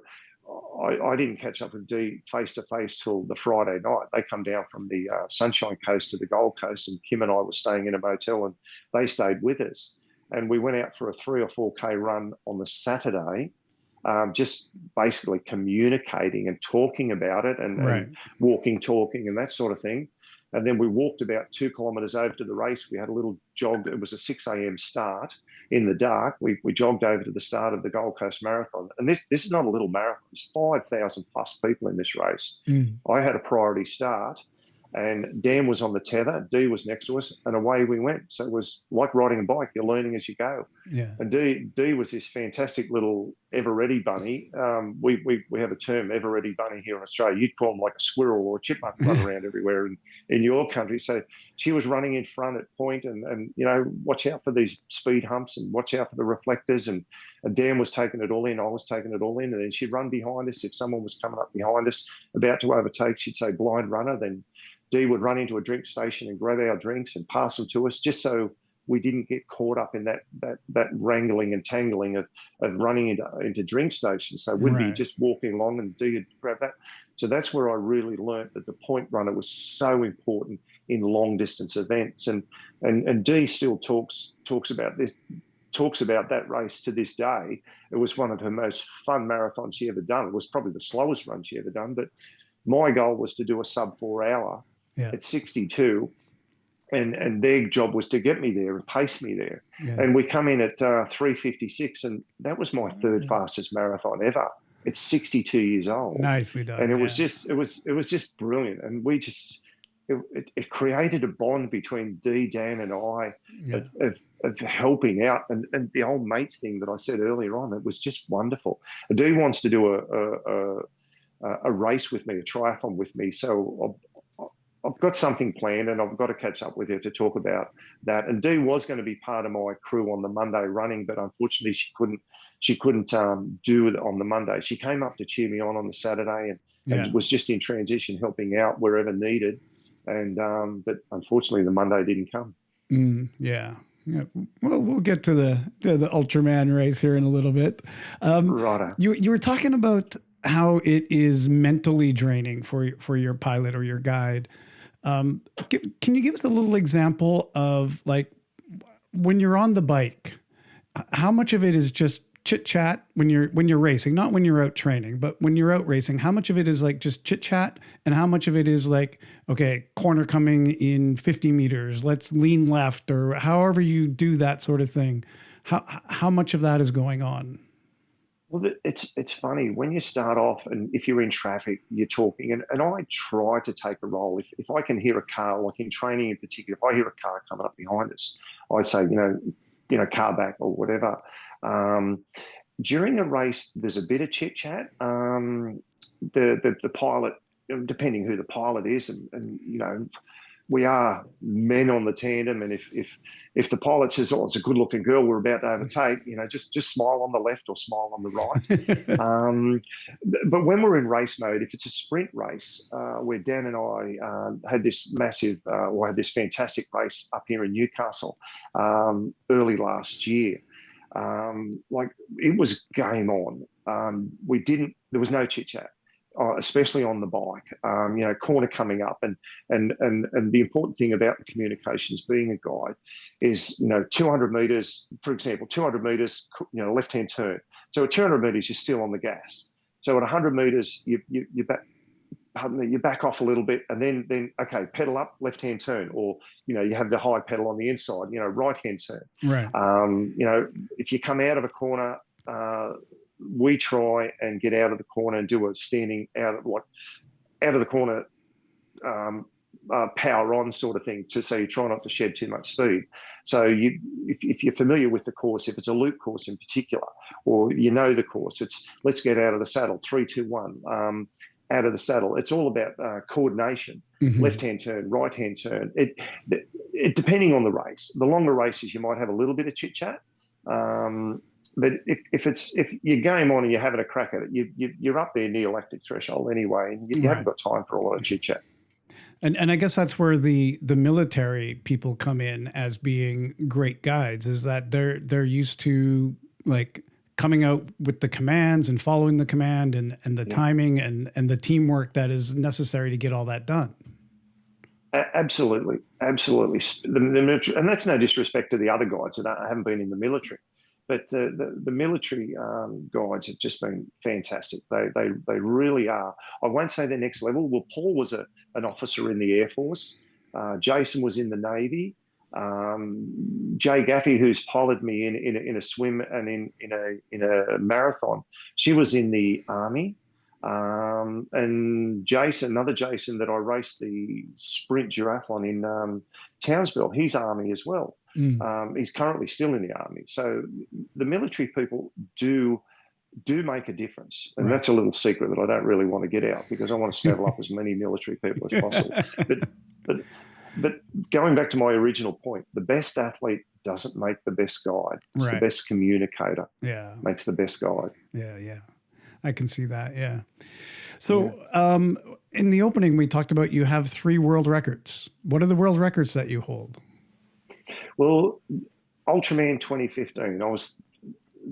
Speaker 3: I didn't catch up with Dee face-to-face till the Friday night. They come down from the Sunshine Coast to the Gold Coast, and Kim and I were staying in a motel, and they stayed with us. And we went out for a 3 or 4K run on the Saturday, just basically communicating and talking about it, and walking, talking, and that sort of thing. And then we walked about 2 kilometres over to the race. We had a little jog. It was a 6 a.m. start in the dark. We jogged over to the start of the Gold Coast Marathon. And this is not a little marathon. There's 5,000 plus people in this race. I had a priority start, and Dan was on the tether. Dee was next to us, and away we went. So it was like riding a bike. You're learning as you go. Yeah. And Dee was this fantastic little ever-ready bunny. We have a term, ever-ready bunny, here in Australia. You'd call them like a squirrel or a chipmunk, run around everywhere in your country. So she was running in front at point, and watch out for these speed humps and watch out for the reflectors. And Dan was taking it all in. I was taking it all in. And then she'd run behind us. If someone was coming up behind us, about to overtake, she'd say, blind runner. Then Dee would run into a drink station and grab our drinks and pass them to us, just so we didn't get caught up in that wrangling and tangling of running into drink stations. So we'd be just walking along, and Dee would grab that. So that's where I really learnt that the point runner was so important in long distance events. And Dee still talks about this, talks about that race to this day. It was one of her most fun marathons she ever done. It was probably the slowest run she ever done, but my goal was to do a sub 4 hour at 62. And their job was to get me there and pace me there. Yeah. And we come in at 3:56, and that was my third fastest marathon ever. It's 62 years old.
Speaker 2: Nicely done.
Speaker 3: And it was just brilliant. And we just, it created a bond between Dee, Dan, and I of helping out. And the old mates thing that I said earlier on, it was just wonderful. Dee wants to do a race with me, a triathlon with me. So I've got something planned, and I've got to catch up with her to talk about that. And Dee was going to be part of my crew on the Monday running, but unfortunately she couldn't do it on the Monday. She came up to cheer me on the Saturday, and was just in transition, helping out wherever needed. And but unfortunately, the Monday didn't come.
Speaker 2: Yeah. Well, we'll get to the Ultraman race here in a little bit.
Speaker 3: Right.
Speaker 2: You were talking about how it is mentally draining for your pilot or your guide. Can you give us a little example of, like, when you're on the bike, how much of it is just chit chat when you're racing, not when you're out training, but when you're out racing, how much of it is like just chit chat, and how much of it is like, okay, corner coming in 50 meters, let's lean left, or however you do that sort of thing. How much of that is going on?
Speaker 3: Well, it's funny when you start off, and if you're in traffic, you're talking, and I try to take a role. If I can hear a car, like in training in particular, if I hear a car coming up behind us, I say, car back or whatever. During a race, there's a bit of chit chat. The pilot, depending who the pilot is, and we are men on the tandem, and if the pilot says, "Oh, it's a good-looking girl we're about to overtake," just smile on the left or smile on the right. But when we're in race mode, if it's a sprint race, where Dan and I had this had this fantastic race up here in Newcastle early last year. Like it was game on. There was no chit chat, especially on the bike. Corner coming up, and the important thing about the communications being a guide is 200 meters, for example, 200 meters, left hand turn. So at 200 meters, you're still on the gas. So at 100 meters, you back off a little bit, and then okay, pedal up, left hand turn, or you have the high pedal on the inside, right hand turn.
Speaker 2: Right.
Speaker 3: If you come out of a corner, we try and get out of the corner and do a standing out of the corner, power on sort of thing, so you try not to shed too much speed. So if you're familiar with the course, if it's a loop course in particular, or the course, it's let's get out of the saddle, 3, 2, 1. Out of the saddle. It's all about coordination. Mm-hmm. Left-hand turn, right-hand turn. It depending on the race. The longer races, you might have a little bit of chit-chat. But if you're game on and you're having a crack at it, you're up there near lactic threshold anyway, and you haven't got time for a lot of chit-chat.
Speaker 2: And I guess that's where the military people come in as being great guides, is that they're used to like coming out with the commands and following the command and the timing and the teamwork that is necessary to get all that done.
Speaker 3: Absolutely. The military, and that's no disrespect to the other guides that haven't been in the military, but the military guides have just been fantastic. They really are. I won't say they're next level. Well, Paul was an officer in the Air Force. Jason was in the Navy. Jay Gaffey, who's piloted me in a swim and in a marathon, she was in the Army. And another Jason that I raced the sprint duathlon in Townsville, he's Army as well. He's currently still in the Army. So the military people do make a difference, and that's a little secret that I don't really want to get out, because I want to snuggle up as many military people as possible. But going back to my original point, the best athlete doesn't make the best guide. It's the best communicator.
Speaker 2: Yeah.
Speaker 3: Makes the best guide.
Speaker 2: Yeah. I can see that. Yeah. So in the opening, we talked about you have 3 world records. What are the world records that you hold?
Speaker 3: Well, Ultraman 2015, I was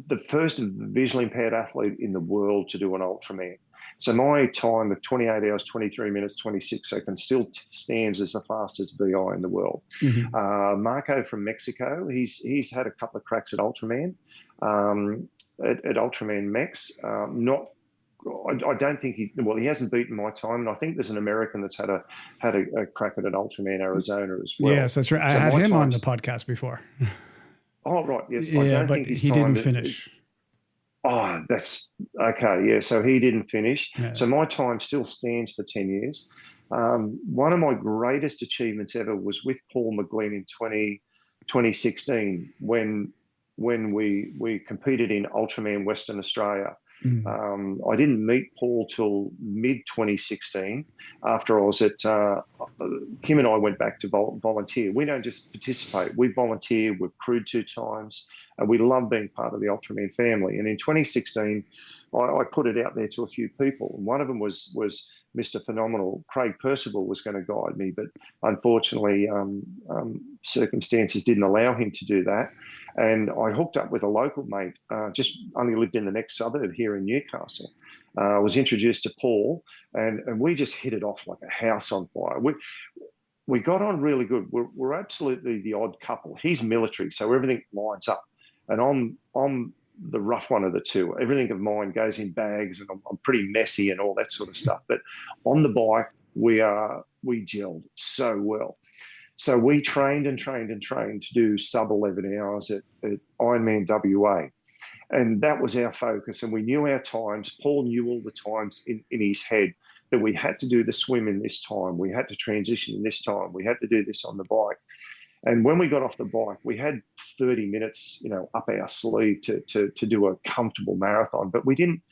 Speaker 3: the first visually impaired athlete in the world to do an Ultraman. So my time of 28 hours, 23 minutes, 26 seconds still stands as the fastest VI in the world. Mm-hmm. Marco from Mexico, he's had a couple of cracks at Ultraman, at Ultraman Mex. I don't think he hasn't beaten my time, and I think there's an American that's had a crack at an Ultraman Arizona as well.
Speaker 2: Yes, that's right. So I had him on the podcast before.
Speaker 3: Oh, right. Yes.
Speaker 2: Yeah, I don't think he didn't finish.
Speaker 3: Oh, that's okay. Yeah. So he didn't finish. Yeah. So my time still stands for 10 years. One of my greatest achievements ever was with Paul McGlynn in 2016 when we competed in Ultraman Western Australia. I didn't meet Paul till mid-2016 after I was at, Kim and I went back to volunteer. We don't just participate, we volunteer, we've crewed 2 times, and we love being part of the Ultraman family. And in 2016, I put it out there to a few people. And one of them was Mr. Phenomenal. Craig Percival was going to guide me, but unfortunately, circumstances didn't allow him to do that. And I hooked up with a local mate, just only lived in the next suburb here in Newcastle. Was introduced to Paul, and we just hit it off like a house on fire. We got on really good. We're absolutely the odd couple. He's military, so everything lines up. And I'm the rough one of the two. Everything of mine goes in bags, and I'm pretty messy and all that sort of stuff. But on the bike, we gelled so well. So we trained to do sub 11 hours at Ironman WA. And that was our focus. And we knew our times. Paul knew all the times in his head that we had to do the swim in this time. We had to transition in this time. We had to do this on the bike. And when we got off the bike, we had 30 minutes, up our sleeve to do a comfortable marathon. But we didn't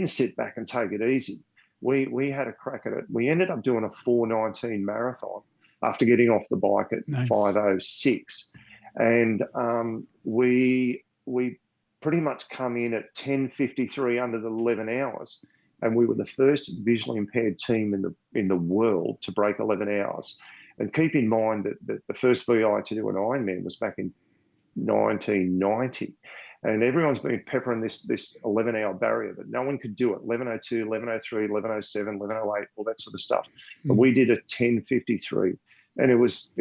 Speaker 3: sit back and take it easy. We had a crack at it. We ended up doing a 4:19 marathon after getting off the bike at 5:06. And we pretty much come in at 10:53 under the 11 hours. And we were the first visually impaired team in the world to break 11 hours. And keep in mind that the first VI to do an Ironman was back in 1990. And everyone's been peppering this 11-hour barrier, but no one could do it. 11:02, 11:03, 11:07, 11:08, all that sort of stuff. But we did a 10:53. And it was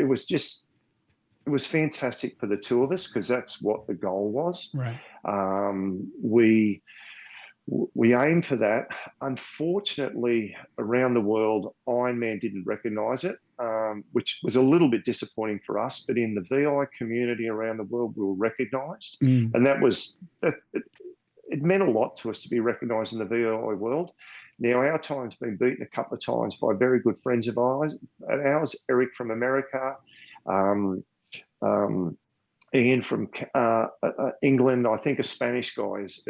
Speaker 3: fantastic for the two of us because that's what the goal was.
Speaker 2: Right.
Speaker 3: We aimed for that. Unfortunately, around the world, Ironman didn't recognise it, which was a little bit disappointing for us. But in the VI community around the world, we were recognised, and it meant a lot to us to be recognised in the VI world. Now, our time's been beaten a couple of times by very good friends of ours, Eric from America, Ian from England. I think a Spanish guy has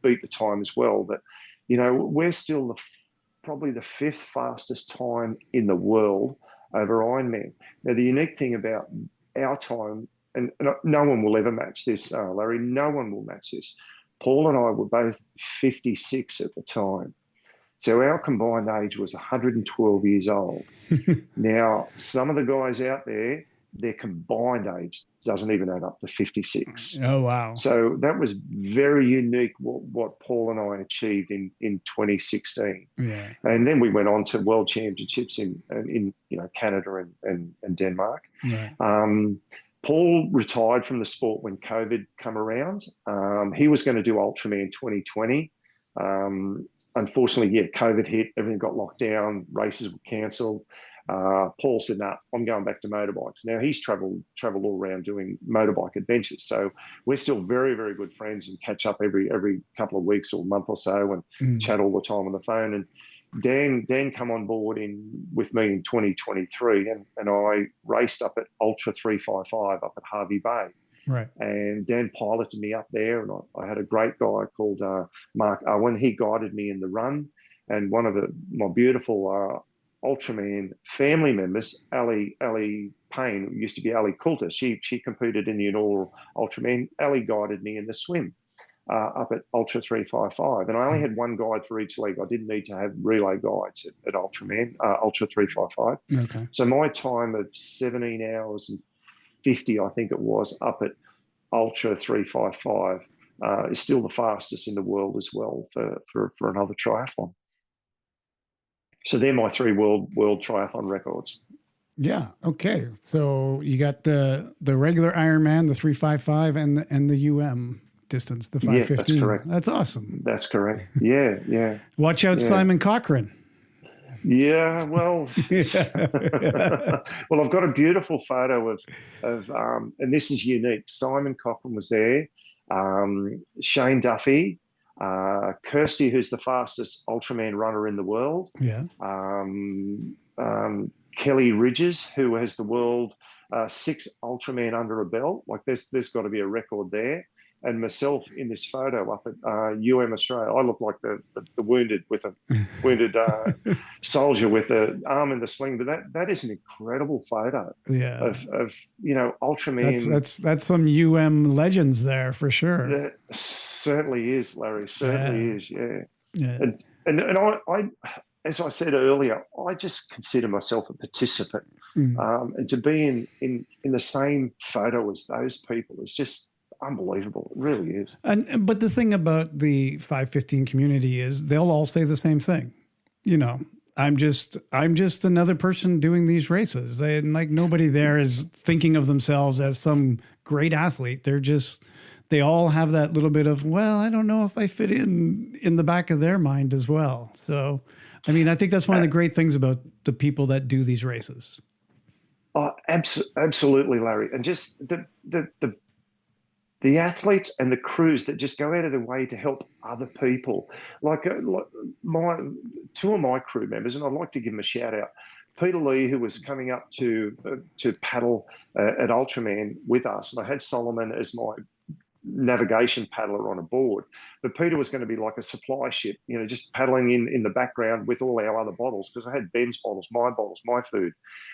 Speaker 3: beat the time as well. But, we're still probably the 5th fastest time in the world over Ironman. Now, the unique thing about our time, and no one will ever match this, Larry, no one will match this. Paul and I were both 56 at the time. So our combined age was 112 years old. Now, some of the guys out there, their combined age doesn't even add up to 56.
Speaker 2: Oh, wow.
Speaker 3: So that was very unique what Paul and I achieved in 2016.
Speaker 2: Yeah.
Speaker 3: And then we went on to world championships in Canada and Denmark.
Speaker 2: Right.
Speaker 3: Paul retired from the sport when COVID came around. He was going to do Ultraman 2020. Unfortunately, COVID hit, everything got locked down, races were cancelled. Paul said, "No, I'm going back to motorbikes." Now he's travelled all around doing motorbike adventures, so we're still very, very good friends and catch up every couple of weeks or month or so and chat all the time on the phone. And Dan come on board with me in 2023, and I raced up at Ultra 355 up at Hervey Bay.
Speaker 2: Right.
Speaker 3: And Dan piloted me up there, and I had a great guy called Mark Owen. He guided me in the run, and one of my beautiful Ultraman family members, Ali Payne, who used to be Ali Coulter, she competed in the inaugural Ultraman. Ali guided me in the swim up at Ultra 355, and I only had one guide for each leg. I didn't need to have relay guides at Ultraman, Ultra 355.
Speaker 2: Okay.
Speaker 3: So my time of 17 hours and 50, I think it was, up at Ultra 355 is still the fastest in the world as well for another triathlon. So they're my 3 world triathlon records.
Speaker 2: Yeah. Okay. So you got the regular Ironman, the 355, and the distance, the 515.
Speaker 3: Yeah, that's correct.
Speaker 2: That's awesome.
Speaker 3: That's correct. Yeah.
Speaker 2: Watch out, Simon Cochrane.
Speaker 3: Yeah, well, well, I've got a beautiful photo of and this is unique. Simon Cochrane was there. Shane Duffy. Kirsty, who's the fastest Ultraman runner in the world.
Speaker 2: Yeah.
Speaker 3: Kelly Ridges, who has the world 6 Ultraman under a belt. Like there's got to be a record there. And myself in this photo up at Australia, I look like the wounded soldier with an arm in the sling. But that is an incredible photo.
Speaker 2: Yeah.
Speaker 3: Of Ultraman.
Speaker 2: That's some legends there for sure.
Speaker 3: That certainly is, Larry. Certainly is. Yeah.
Speaker 2: Yeah.
Speaker 3: And I, as I said earlier, I just consider myself a participant. And to be in the same photo as those people is just unbelievable. It really is.
Speaker 2: But the thing about the 515 community is they'll all say the same thing. I'm just another person doing these races. Nobody there is thinking of themselves as some great athlete. They all have that little bit of, well, I don't know if I fit in the back of their mind as well. So, I think that's one of the great things about the people that do these races.
Speaker 3: Oh, absolutely, Larry. And just the the athletes and the crews that just go out of their way to help other people. Like two of my crew members, and I'd like to give them a shout out. Peter Lee, who was coming up to paddle at Ultraman with us, and I had Solomon as my navigation paddler on a board, but Peter was going to be like a supply ship, just paddling in the background with all our other bottles, because I had Ben's bottles, my food,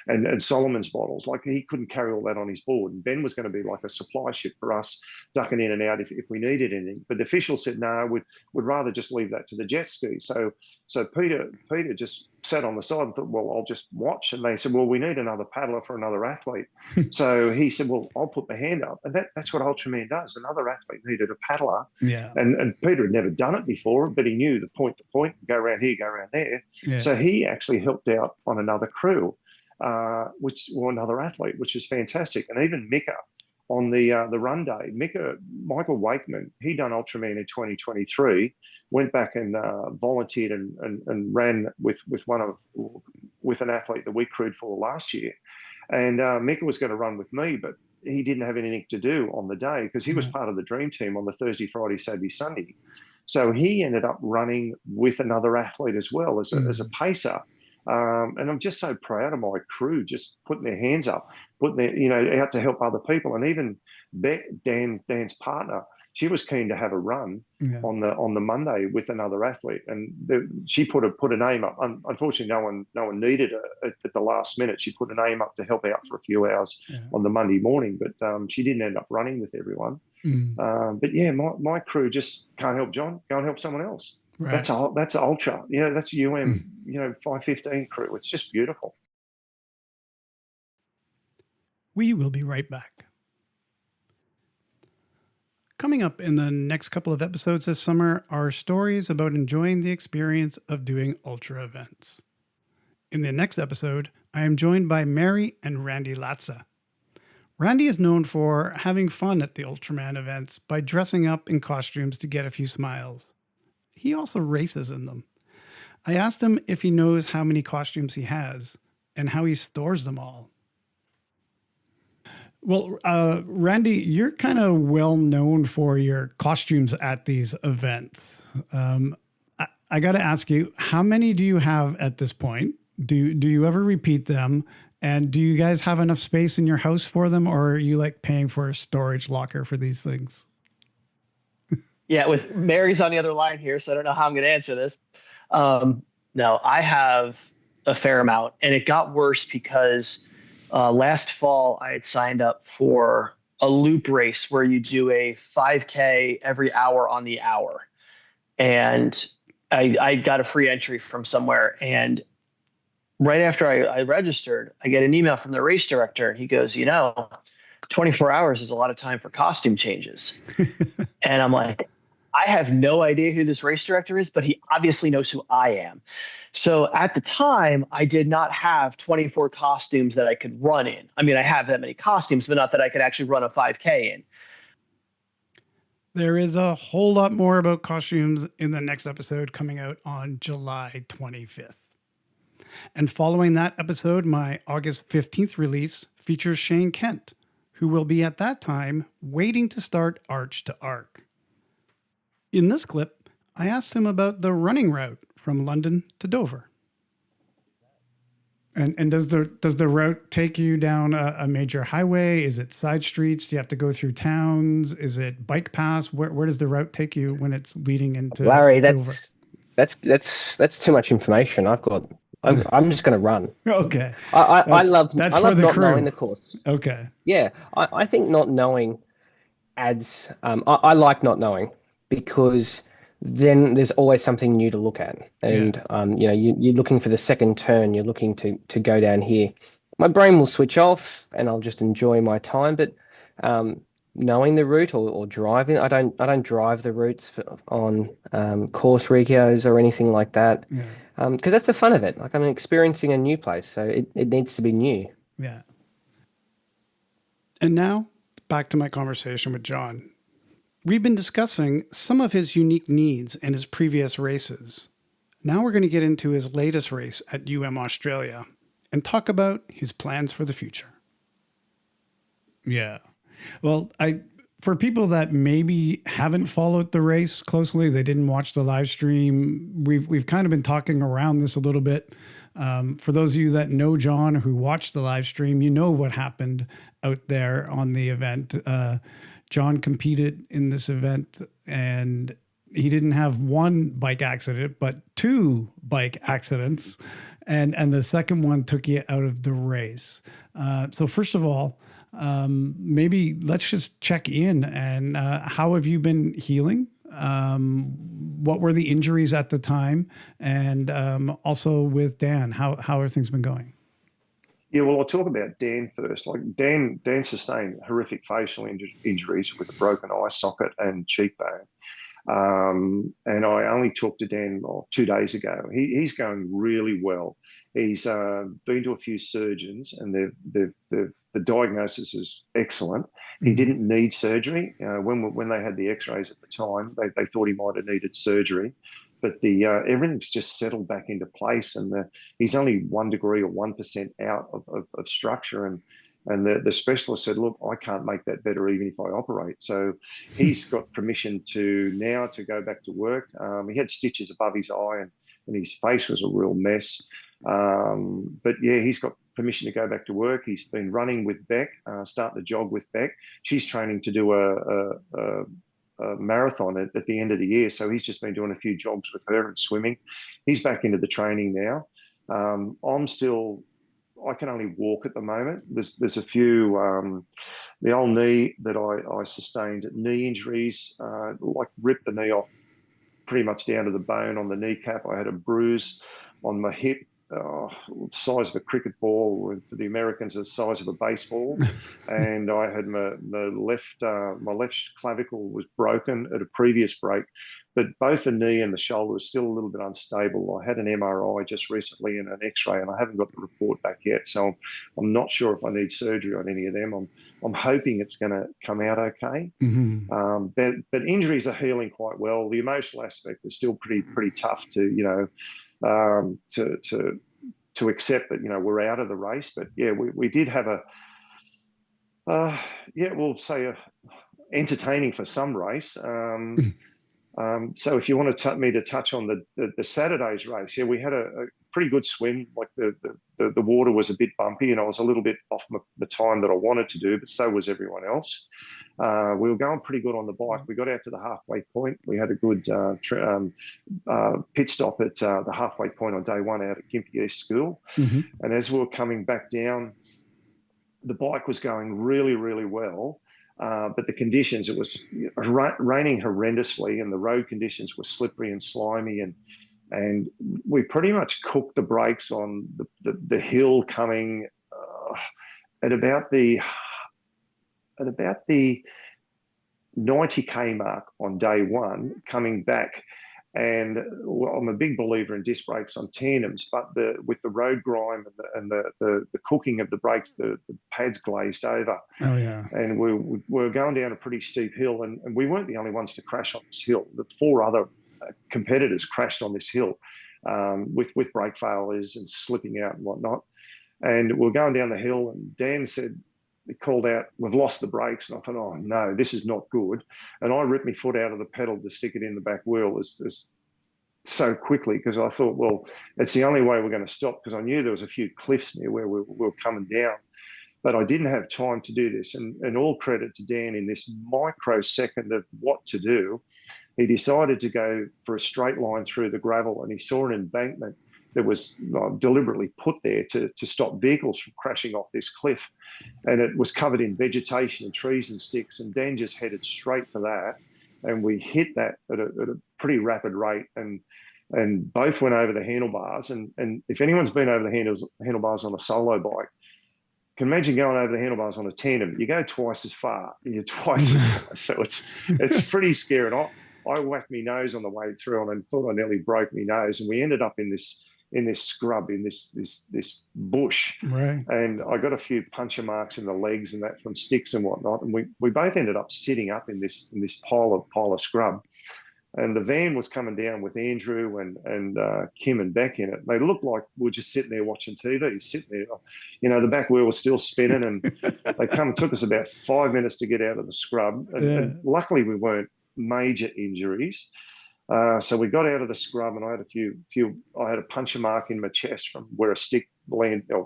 Speaker 3: and Solomon's bottles. Like, he couldn't carry all that on his board, and Ben was going to be like a supply ship for us, ducking in and out if we needed anything. But the officials said no, would rather just leave that to the jet ski. So Peter just sat on the side and thought, well, I'll just watch. And they said, well, we need another paddler for another athlete. So he said, well, I'll put my hand up. And that's what Ultraman does. Another athlete needed a paddler.
Speaker 2: Yeah.
Speaker 3: And Peter had never done it before, but he knew the point to point, go around here, go around there. Yeah. So he actually helped out on another crew, another athlete, which is fantastic. And even Mika on the run day, Michael Wakeman, he done Ultraman in 2023, went back and volunteered and ran with an athlete that we crewed for last year. And Mika was going to run with me, but he didn't have anything to do on the day because he was part of the dream team on the Thursday, Friday, Saturday, Sunday. So he ended up running with another athlete as well as a pacer. And I'm just so proud of my crew, just putting their hands up, putting their, out to help other people. And even Dan's partner, she was keen to have a run on the Monday with another athlete, and she put a name up. Unfortunately, no one needed her at the last minute. She put a name up to help out for a few hours on the Monday morning, but she didn't end up running with everyone. But yeah, my crew just can't help John. Go and help someone else. Right. That's ultra. That's UM. 515 crew. It's just beautiful.
Speaker 2: We will be right back. Coming up in the next couple of episodes this summer are stories about enjoying the experience of doing ultra events. In the next episode, I am joined by Mary and Randy Latza. Randy is known for having fun at the Ultraman events by dressing up in costumes to get a few smiles. He also races in them. I asked him if he knows how many costumes he has and how he stores them all. Well, Randy, you're kind of well known for your costumes at these events. I got to ask you, how many do you have at this point? Do you ever repeat them? And do you guys have enough space in your house for them, or are you like paying for a storage locker for these things?
Speaker 4: Yeah, with Mary's on the other line here, so I don't know how I'm going to answer this. No, I have a fair amount, and it got worse because last fall I had signed up for a loop race where you do a 5K every hour on the hour, and I got a free entry from somewhere. And right after I registered, I get an email from the race director, and he goes, 24 hours is a lot of time for costume changes. And I'm like, I have no idea who this race director is, but he obviously knows who I am. So at the time, I did not have 24 costumes that I could run in. I mean, I have that many costumes, but not that I could actually run a 5K in.
Speaker 2: There is a whole lot more about costumes in the next episode coming out on July 25th. And following that episode, my August 15th release features Shane Kent, who will be at that time waiting to start Arch to Arc. In this clip, I asked him about the running route from London to Dover. And does the route take you down a major highway? Is it side streets? Do you have to go through towns? Is it bike paths? Where does the route take you when it's leading into
Speaker 5: Larry?
Speaker 2: Dover?
Speaker 5: That's too much information. I'm just going to run.
Speaker 2: Okay.
Speaker 5: I love not
Speaker 2: crew.
Speaker 5: knowing the course.
Speaker 2: Okay.
Speaker 5: Yeah, I think not knowing adds. I like not knowing, because then there's always something new to look at. And, you're looking for the second turn. You're looking to go down here. My brain will switch off and I'll just enjoy my time. But knowing the route or driving, I don't drive the routes on course recos or anything like that. Because that's the fun of it. Like, I'm experiencing a new place. So it needs to be new.
Speaker 2: Yeah. And now back to my conversation with John. We've been discussing some of his unique needs in his previous races. Now we're going to get into his latest race at Australia and talk about his plans for the future. Yeah. Well, For people that maybe haven't followed the race closely, they didn't watch the live stream, we've kind of been talking around this a little bit. For those of you that know John, who watched the live stream, you know what happened out there on the event. John competed in this event, and he didn't have one bike accident, but two bike accidents. And the second one took you out of the race. So first of all, maybe let's just check in and how have you been healing? What were the injuries at the time? And also with Dan, how have things been going?
Speaker 3: Yeah, well, I'll talk about Dan first. Like Dan sustained horrific facial injuries with a broken eye socket and cheekbone. And I only talked to Dan 2 days ago. He's going really well. He's been to a few surgeons, and the diagnosis is excellent. He didn't need surgery. When they had the X-rays at the time, they thought he might have needed surgery, but everything's just settled back into place, and he's only 1 degree or 1% out of structure, and the specialist said, look, I can't make that better even if I operate. So he's got permission to go back to work. He had stitches above his eye, and his face was a real mess. But yeah, he's got permission to go back to work. He's been running with Beck, starting to jog with Beck. She's training to do a marathon at the end of the year. So he's just been doing a few jogs with her and swimming. He's back into the training now. I can only walk at the moment. There's a few, the old knee that I sustained, knee injuries, like ripped the knee off pretty much down to the bone on the kneecap. I had a bruise on my hip, size of a cricket ball, or for the Americans, the size of a baseball. And I had my left clavicle was broken at a previous break, but both the knee and the shoulder are still a little bit unstable. I had an MRI just recently and an X-ray, and I haven't got the report back yet. So I'm not sure if I need surgery on any of them. I'm hoping it's going to come out okay. But injuries are healing quite well. The emotional aspect is still pretty tough to to accept that we're out of the race. But yeah, we did have we'll say entertaining for some race. So if you want me to touch on the Saturday's race, yeah, we had a pretty good swim. Like the water was a bit bumpy, and I was a little bit off the time that I wanted to do, but so was everyone else. We were going pretty good on the bike. We got out to the halfway point. We had a good pit stop at the halfway point on day one out at Gympie East School. And as we were coming back down, the bike was going really, really well. But the conditions, it was raining horrendously, and the road conditions were slippery and slimy, and we pretty much cooked the brakes on the hill coming at about the 90k mark on day one, coming back. And I'm a big believer in disc brakes on tandems, but with the road grime and the cooking of the brakes, the pads glazed over. Oh yeah. And we were going down a pretty steep hill, and we weren't the only ones to crash on this hill. The 4 other competitors crashed on this hill with brake failures and slipping out and whatnot. And we're going down the hill, and Dan said, he called out, we've lost the brakes. And I thought, oh no, this is not good. And I ripped my foot out of the pedal to stick it in the back wheel as so quickly, because I thought, well, it's the only way we're going to stop, because I knew there was a few cliffs near where we were coming down. But I didn't have time to do this. And all credit to Dan in this microsecond of what to do. He decided to go for a straight line through the gravel, and he saw an embankment that was deliberately put there to stop vehicles from crashing off this cliff. And it was covered in vegetation and trees and sticks, and Dan just headed straight for that. And we hit that at a pretty rapid rate, and both went over the handlebars. And if anyone's been over the handlebars on a solo bike, can imagine going over the handlebars on a tandem. You go twice as far, you're twice as far. So it's pretty scary. And I whacked my nose on the way through, and I thought I nearly broke my nose. And we ended up in this scrub, in this bush. Right. And I got a few puncture marks in the legs and that from sticks and whatnot. And we both ended up sitting up in this pile of scrub. And the van was coming down with Andrew and Kim and Beck in it. They looked like we were just sitting there watching TV, sitting there. You know, the back wheel was still spinning, and it took us about 5 minutes to get out of the scrub. And luckily we weren't major injuries. So we got out of the scrub, and I had a puncture mark in my chest from where a stick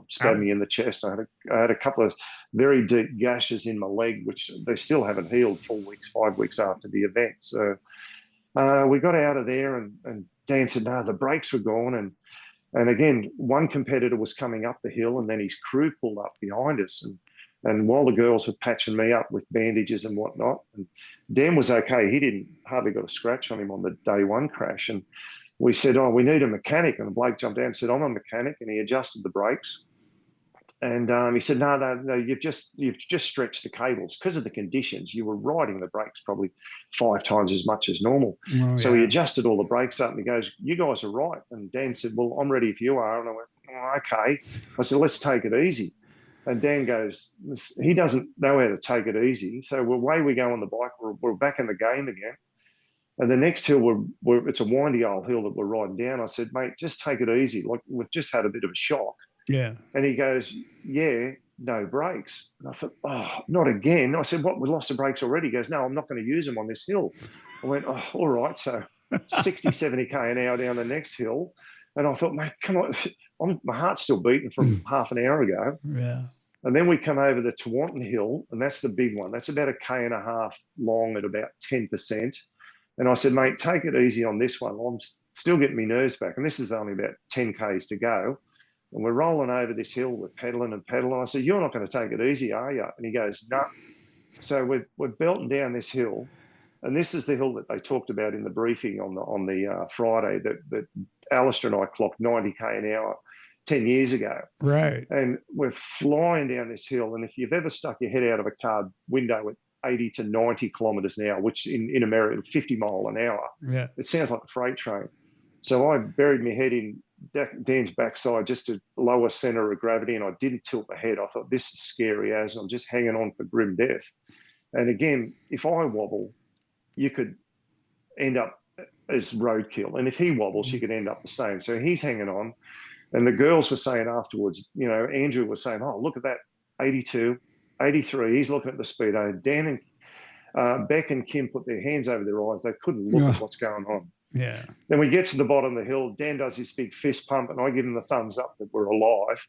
Speaker 3: stabbed me in the chest. I had a couple of very deep gashes in my leg, which they still haven't healed 4 weeks, 5 weeks after the event. So we got out of there, and Dan said, no, the brakes were gone. And again, one competitor was coming up the hill, and then his crew pulled up behind us. And while the girls were patching me up with bandages and whatnot, and Dan was okay. He didn't hardly got a scratch on him on the day one crash. And we said, oh, we need a mechanic. And the bloke jumped down and said, I'm a mechanic. And he adjusted the brakes. And he said, no, you've just stretched the cables because of the conditions. You were riding the brakes probably 5 times as much as normal. Oh, so he adjusted all the brakes up, and he goes, you guys are right. And Dan said, well, I'm ready if you are. And I went, oh, okay. I said, let's take it easy. And Dan goes, he doesn't know how to take it easy. So away we go on the bike. We're back in the game again. And the next hill, it's a windy old hill that we're riding down. I said, mate, just take it easy. Like, we've just had a bit of a shock. Yeah. And he goes, yeah, no brakes. And I thought, oh, not again. I said, what, we lost the brakes already? He goes, no, I'm not going to use them on this hill. I went, oh, all right. So 60, 70 k an hour down the next hill. And I thought, mate, come on. My heart's still beating from half an hour ago. Yeah. And then we come over the Tewantin Hill, and that's the big one. That's about 1.5 k long at about 10%. And I said, mate, take it easy on this one. I'm still getting my nerves back. And this is only about 10 k's to go. And we're rolling over this hill. We're pedaling and pedaling. I said, you're not going to take it easy, are you? And he goes, no. So we're belting down this hill. And this is the hill that they talked about in the briefing on the Friday that Alistair and I clocked 90 k an hour 10 years ago. Right. And we're flying down this hill. And if you've ever stuck your head out of a car window at 80 to 90 kilometres an hour, which in America, 50 mile an hour, it sounds like a freight train. So I buried my head in Dan's backside just to lower centre of gravity, and I didn't tilt my head. I thought, this is scary as I'm just hanging on for grim death. And again, if I wobble, you could end up as roadkill. And if he wobbles, you could end up the same. So he's hanging on. And the girls were saying afterwards, you know, Andrew was saying, oh, look at that, 82, 83. He's looking at the speedo. Dan and Beck and Kim put their hands over their eyes. They couldn't look at what's going on. Yeah. Then we get to the bottom of the hill. Dan does his big fist pump, and I give him the thumbs up that we're alive.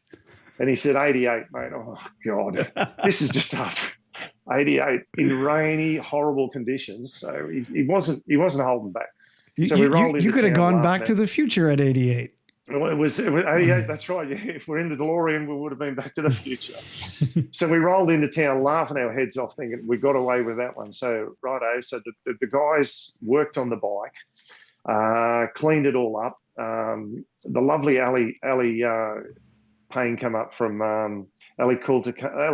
Speaker 3: And he said, 88, mate. Oh, God. This is just after 88 in rainy, horrible conditions. So he wasn't holding back. So we rolled into
Speaker 2: You could have
Speaker 3: town
Speaker 2: gone back to the future at 88.
Speaker 3: It was 88, that's right. Yeah, if we're in the DeLorean, we would have been back to the future. So we rolled into town laughing our heads off thinking we got away with that one. So righto, so the guys worked on the bike, cleaned it all up. The lovely Ali Payne come up from, Ali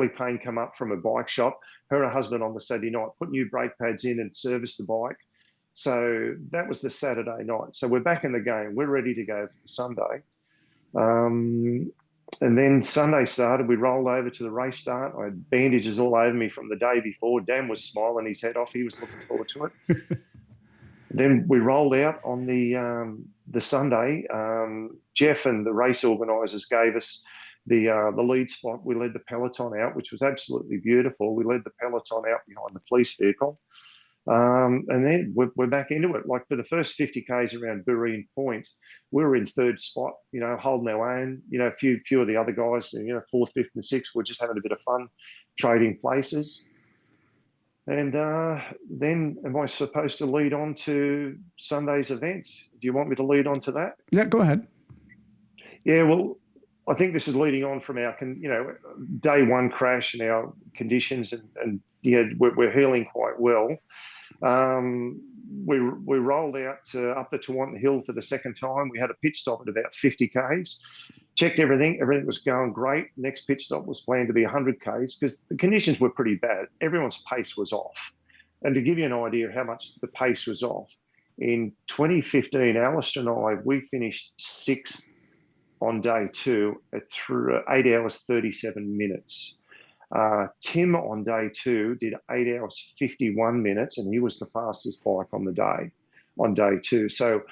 Speaker 3: Payne come up from a bike shop. Her and her husband on the Saturday night put new brake pads in and serviced the bike. So that was the Saturday night. So we're back in the game. We're ready to go for Sunday. And then Sunday started. We rolled over to the race start. I had bandages all over me from the day before. Dan was smiling his head off. He was looking forward to it. Then we rolled out on the Sunday. Jeff and the race organisers gave us the lead spot. We led the peloton out, which was absolutely beautiful. We led the peloton out behind the police vehicle. And then we're back into it. Like for the first 50 k's around Bureen Point, we were in third spot, you know, holding our own. You know, a few of the other guys, you know, fourth, fifth, and sixth, were just having a bit of fun trading places. And then am I supposed to lead on to Sunday's events? Do you want me to lead on to that?
Speaker 2: Yeah, go ahead.
Speaker 3: Yeah, well, I think this is leading on from our, day one crash and our conditions, and we're healing quite well. We rolled out up the Tewantin Hill for the second time. We had a pit stop at about 50 k's. Checked everything. Everything was going great. Next pit stop was planned to be 100 k's because the conditions were pretty bad. Everyone's pace was off. And to give you an idea of how much the pace was off, in 2015, Alistair and I, we finished 6th on day 2 at 8 hours 37 minutes. Tim on day 2 did 8 hours 51 minutes, and he was the fastest bike on the day. on day 2. So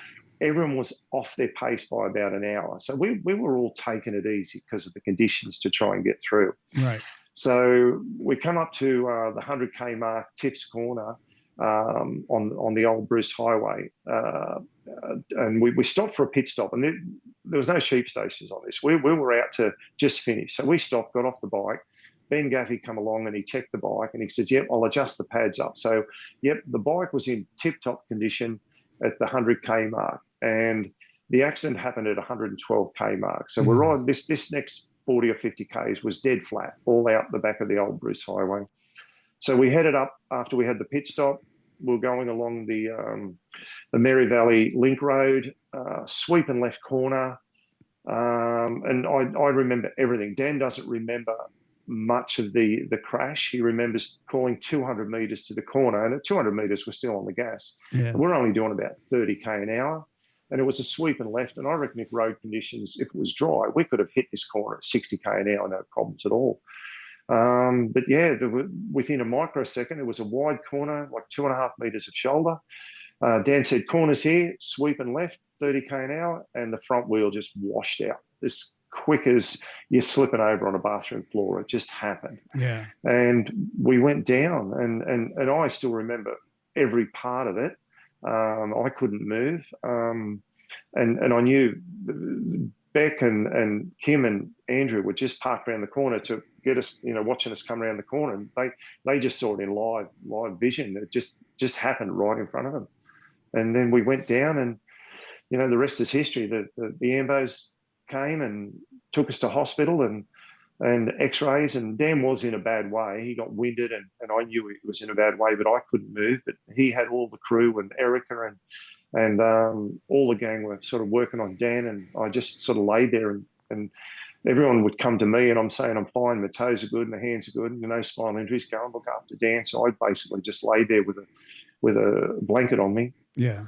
Speaker 3: everyone was off their pace by about an hour. So we were all taking it easy because of the conditions to try and get through.
Speaker 2: Right.
Speaker 3: So we come up to the 100K mark, Tips Corner, on the old Bruce Highway. And we stopped for a pit stop, and there was no sheep stations on this. We were out to just finish. So we stopped, got off the bike. Ben Gaffey come along and he checked the bike and he said, yep, I'll adjust the pads up. So, yep, the bike was in tip-top condition at the 100K mark. And the accident happened at 112K mark. So we're on this next 40 or 50 Ks was dead flat, all out the back of the old Bruce Highway. So we headed up after we had the pit stop. We were going along the Mary Valley Link Road, sweeping left corner. And I remember everything. Dan doesn't remember much of the crash. He remembers calling 200 metres to the corner, and at 200 metres we're still on the gas. Yeah. We're only doing about 30K an hour. And it was a sweep and left. And I reckon if road conditions, if it was dry, we could have hit this corner at 60K an hour, no problems at all. But yeah, within a microsecond, it was a wide corner, like 2.5 metres of shoulder. Dan said, corners here, sweep and left, 30K an hour, and the front wheel just washed out as quick as you're slipping over on a bathroom floor. It just happened. Yeah. And we went down, and I still remember every part of it. I couldn't move. And I knew Beck and Kim and Andrew were just parked around the corner to get us, watching us come around the corner. And they just saw it in live vision. It just happened right in front of them. And then we went down, and, the rest is history. The ambos came and took us to hospital and x-rays, and Dan was in a bad way. He got winded, and I knew he was in a bad way, but I couldn't move. But he had all the crew and Erica and all the gang were sort of working on Dan, and I just sort of laid there, and everyone would come to me, and I'm saying I'm fine, my toes are good and the hands are good, and no spinal injuries, go and look after Dan. So I basically just laid there with a blanket on me. Yeah.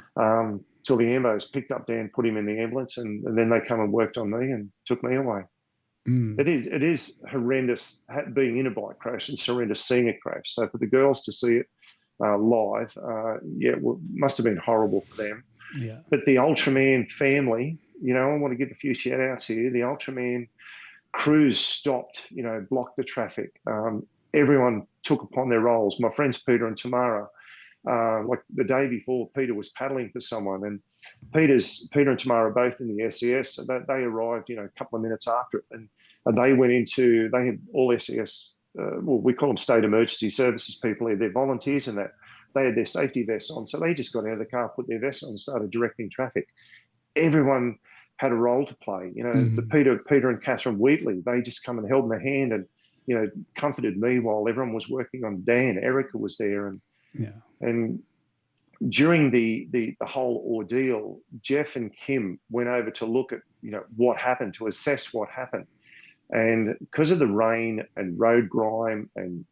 Speaker 3: Till the ambos picked up Dan, put him in the ambulance, and then they come and worked on me and took me away. It is horrendous being in a bike crash, and it's horrendous seeing a crash. So for the girls to see it live, must have been horrible for them. Yeah. But the Ultraman family, I want to give a few shout outs here. The Ultraman crews stopped, blocked the traffic. Everyone took upon their roles. My friends Peter and Tamara, like the day before, Peter was paddling for someone, and Peter and Tamara are both in the SES. So they arrived, a couple of minutes after it, and they went into, they had all SES, we call them state emergency services people. They're volunteers, and that they had their safety vests on. So they just got out of the car, put their vests on, and started directing traffic. Everyone had a role to play. The Peter and Catherine Wheatley, they just come and held my hand and, comforted me while everyone was working on Dan. Erica was there, and during the whole ordeal, Jeff and Kim went over to look at, what happened, to assess what happened. And because of the rain and road grime and,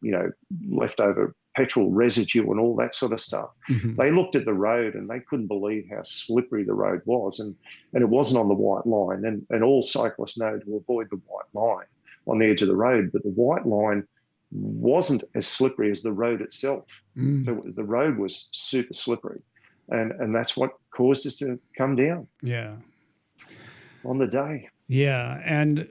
Speaker 3: leftover petrol residue and all that sort of stuff, they looked at the road and they couldn't believe how slippery the road was. And it wasn't on the white line. And all cyclists know to avoid the white line on the edge of the road. But the white line wasn't as slippery as the road itself. So the road was super slippery. And that's what caused us to come down. Yeah. On the day.
Speaker 2: Yeah. And,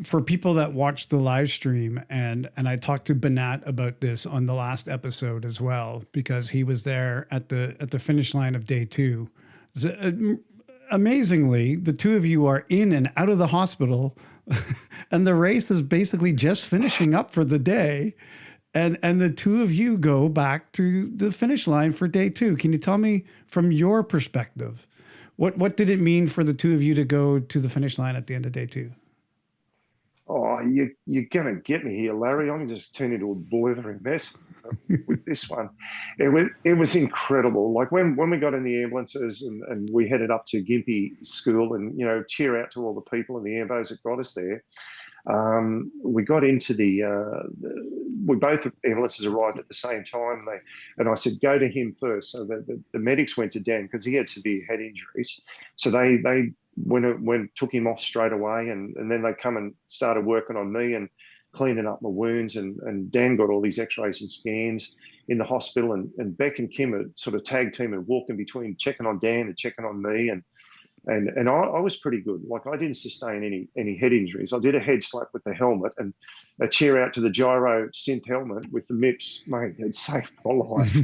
Speaker 2: for people that watch the live stream, and I talked to Banat about this on the last episode as well, because he was there at the finish line of day 2. Amazingly, the two of you are in and out of the hospital, and the race is basically just finishing up for the day. And the two of you go back to the finish line for day 2. Can you tell me from your perspective, what did it mean for the two of you to go to the finish line at the end of day 2?
Speaker 3: Oh, you're going to get me here, Larry. I'm just turning into a boiling mess with this one. It was incredible. Like when we got in the ambulances and we headed up to Gympie School, and, cheer out to all the people and the ambos that got us there. We got into we both ambulances arrived at the same time, and I said, go to him first. So the medics went to Dan because he had severe head injuries. So they took him off straight away, and then they come and started working on me, and cleaning up my wounds, and Dan got all these x-rays and scans in the hospital, and Beck and Kim are sort of tag team and walking between checking on Dan and checking on me, and I was pretty good. Like, I didn't sustain any head injuries. I did a head slap with the helmet and a cheer out to the gyro synth helmet with the MIPS. Mate, it saved my life.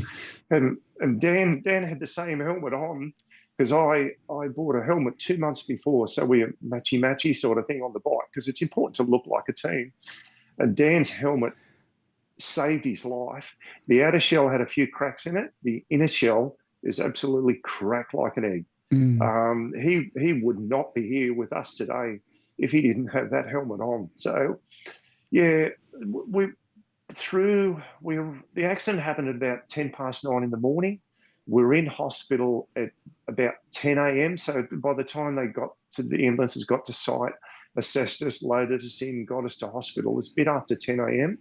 Speaker 3: and Dan had the same helmet on, because I bought a helmet 2 months before, so we matchy sort of thing on the bike, because it's important to look like a team. And Dan's helmet saved his life. The outer shell had a few cracks in it. The inner shell is absolutely cracked like an egg. He would not be here with us today if he didn't have that helmet on. So, yeah, the accident happened at about 9:10 in the morning. We were in hospital at about 10 a.m. So by the time the ambulances got to site, assessed us, loaded us in, got us to hospital, it was a bit after 10 a.m.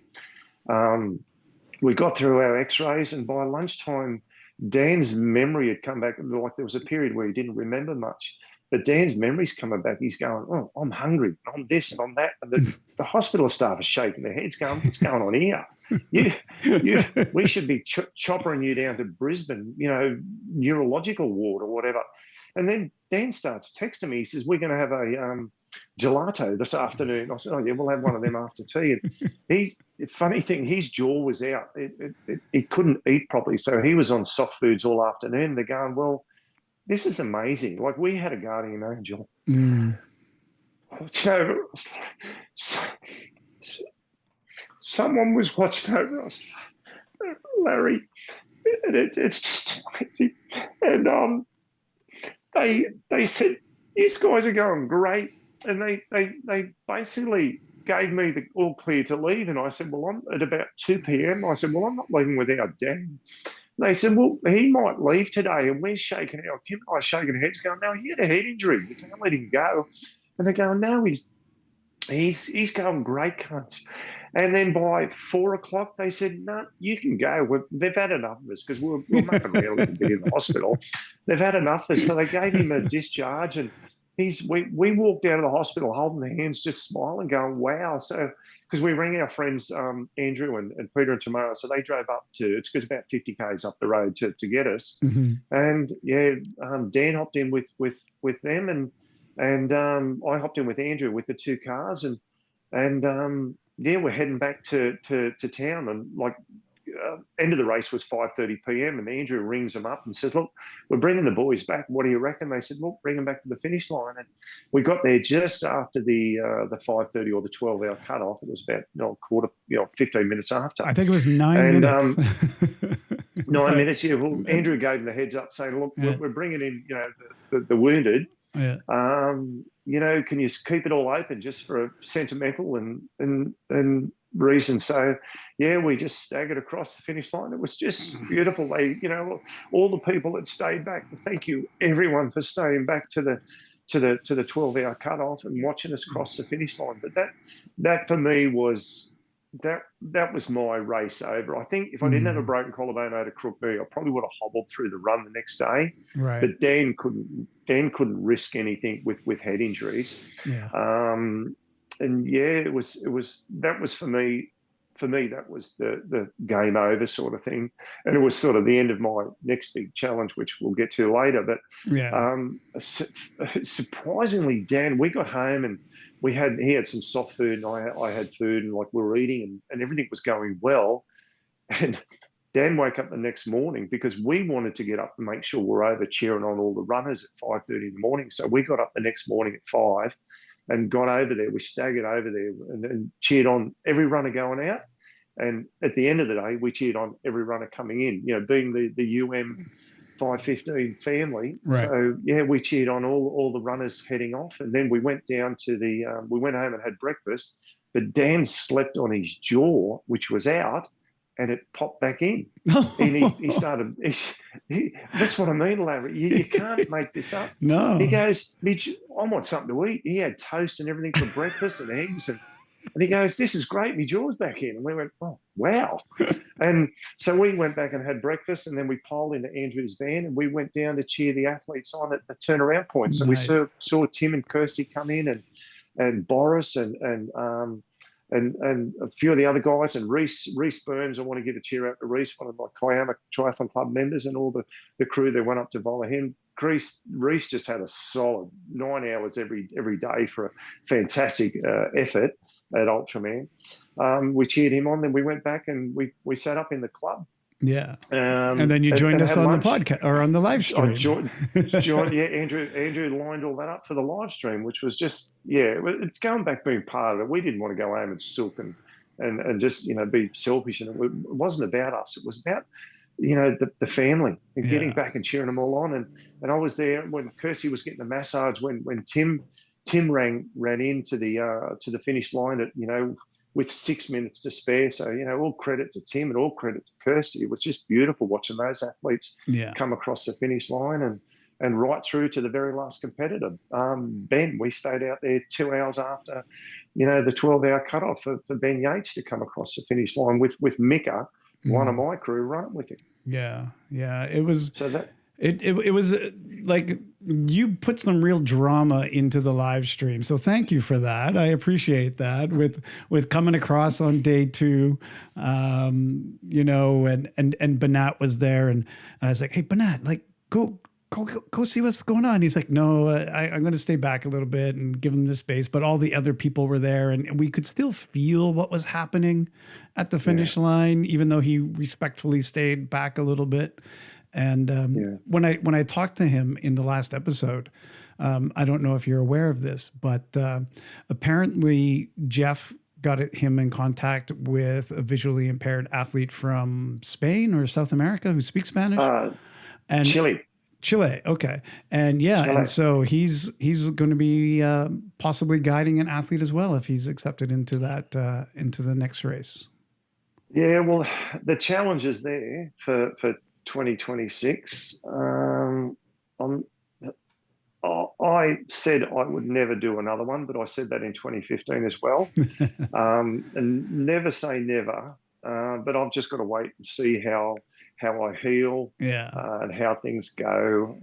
Speaker 3: We got through our x-rays, and by lunchtime, Dan's memory had come back. Like, there was a period where he didn't remember much, but Dan's memory's coming back. He's going, "Oh, I'm hungry. I'm this and I'm that." And the hospital staff are shaking their heads, going, "What's going on here? We should be choppering you down to Brisbane, neurological ward or whatever." And then Dan starts texting me. He says, "We're going to have a gelato this afternoon." I said, "Oh yeah, we'll have one of them after tea." And funny thing, his jaw was out. He couldn't eat properly, so he was on soft foods all afternoon. They're going, "Well, this is amazing. Like, we had a guardian angel." Someone was watching over us, Larry, and it's just amazing. And they said, "These guys are going great." And they basically gave me the all clear to leave. And I said, "Well, I'm at about 2 p.m. I said, "Well, I'm not leaving without Dan." They said, "Well, he might leave today." And we're shaking our, Kim and I shaking our heads going, "No, he had a head injury. We can't let him go." And they're going, "No, he's going great, cunts." And then by 4 o'clock, they said, "No, you can go. They've had enough of us," because we're making around a little bit in the hospital. They've had enough of us. So they gave him a discharge, and we walked out of the hospital holding the hands, just smiling, going, "Wow." So, because we rang our friends, Andrew and Peter and Tamara, so they drove up it's about 50 k's up the road to get us. And yeah, Dan hopped in with them, and I hopped in with Andrew with the two cars, and yeah, we're heading back to town, and end of the race was 5:30 p.m. and Andrew rings them up and says, "Look, we're bringing the boys back. What do you reckon?" They said, "Look, bring them back to the finish line." And we got there just after the 5:30 or the 12-hour cutoff. It was about 15 minutes after.
Speaker 2: I think it was 9 minutes.
Speaker 3: 9 minutes. Yeah. Well, Andrew gave them the heads up, saying, "Look, we're bringing in the wounded.
Speaker 2: Yeah.
Speaker 3: Can you keep it all open just for a sentimental and reason?" So yeah, we just staggered across the finish line. It was just beautiful. All the people that stayed back, thank you everyone for staying back to the 12-hour cutoff and watching us cross the finish line. But that for me was that was my race over. I think if I didn't have a broken collarbone, I had a crook knee, I probably would have hobbled through the run the next day.
Speaker 2: Right.
Speaker 3: But Dan couldn't risk anything with head injuries.
Speaker 2: Yeah.
Speaker 3: And yeah, it was that was for me, that was the game over sort of thing. And it was sort of the end of my next big challenge, which we'll get to later. But surprisingly, Dan, we got home and he had some soft food and I had food, and we were eating and everything was going well. And Dan woke up the next morning because we wanted to get up and make sure we're over cheering on all the runners at 5:30 in the morning. So we got up the next morning at 5 and got over there. We staggered over there and cheered on every runner going out. And at the end of the day, we cheered on every runner coming in, being the UM 515 family.
Speaker 2: Right.
Speaker 3: So yeah, we cheered on all the runners heading off. And then we went down to we went home and had breakfast, but Dan slept on his jaw, which was out, and it popped back in. And he started, that's what I mean, Larry. You can't make this up.
Speaker 2: No.
Speaker 3: He goes, "Mitch, I want something to eat." He had toast and everything for breakfast and eggs. And he goes, "This is great. My jaw's back in." And we went, "Oh, wow." And so we went back and had breakfast, and then we piled into Andrew's van and we went down to cheer the athletes on at the turnaround point. So
Speaker 2: nice.
Speaker 3: we saw Tim and Kirsty come in and Boris and and a few of the other guys, and Reese Burns. I want to give a cheer out to Reese, one of my Kiama Triathlon Club members, and all the crew that went up to follow him. Reese just had a solid 9 hours every day for a fantastic effort at Ultraman. We cheered him on, then we went back and we sat up in the club.
Speaker 2: Yeah. And then you joined us on lunch. The podcast or on the live stream.
Speaker 3: Andrew lined all that up for the live stream, which was just, it's going back being part of it. We didn't want to go home and silk and just, be selfish. And it wasn't about us. It was about, the family and getting back and cheering them all on. And I was there when Kirsty was getting the massage, when Tim ran into the finish line at, with 6 minutes to spare. So, all credit to Tim and all credit to Kirsty. It was just beautiful watching those athletes come across the finish line and right through to the very last competitor. Ben, we stayed out there 2 hours after, the 12-hour cutoff for Ben Yates to come across the finish line with Mika, one of my crew, right with him.
Speaker 2: Yeah. It was...
Speaker 3: So that...
Speaker 2: It was like you put some real drama into the live stream. So thank you for that. I appreciate that with coming across on day 2, and Banat was there and I was like, hey, Banat, like go see what's going on. He's like, no, I'm going to stay back a little bit and give him the space. But all the other people were there and we could still feel what was happening at the finish line, even though he respectfully stayed back a little bit. And when I talked to him in the last episode, I don't know if you're aware of this, but apparently Jeff got him in contact with a visually impaired athlete from Spain or South America who speaks Spanish. And Chile. Okay. And Chile. And so he's going to be possibly guiding an athlete as well if he's accepted into that into the next race.
Speaker 3: Yeah, well, the challenge is there for 2026. I said I would never do another one, but I said that in 2015 as well. And never say never, but I've just got to wait and see how I heal and how things go.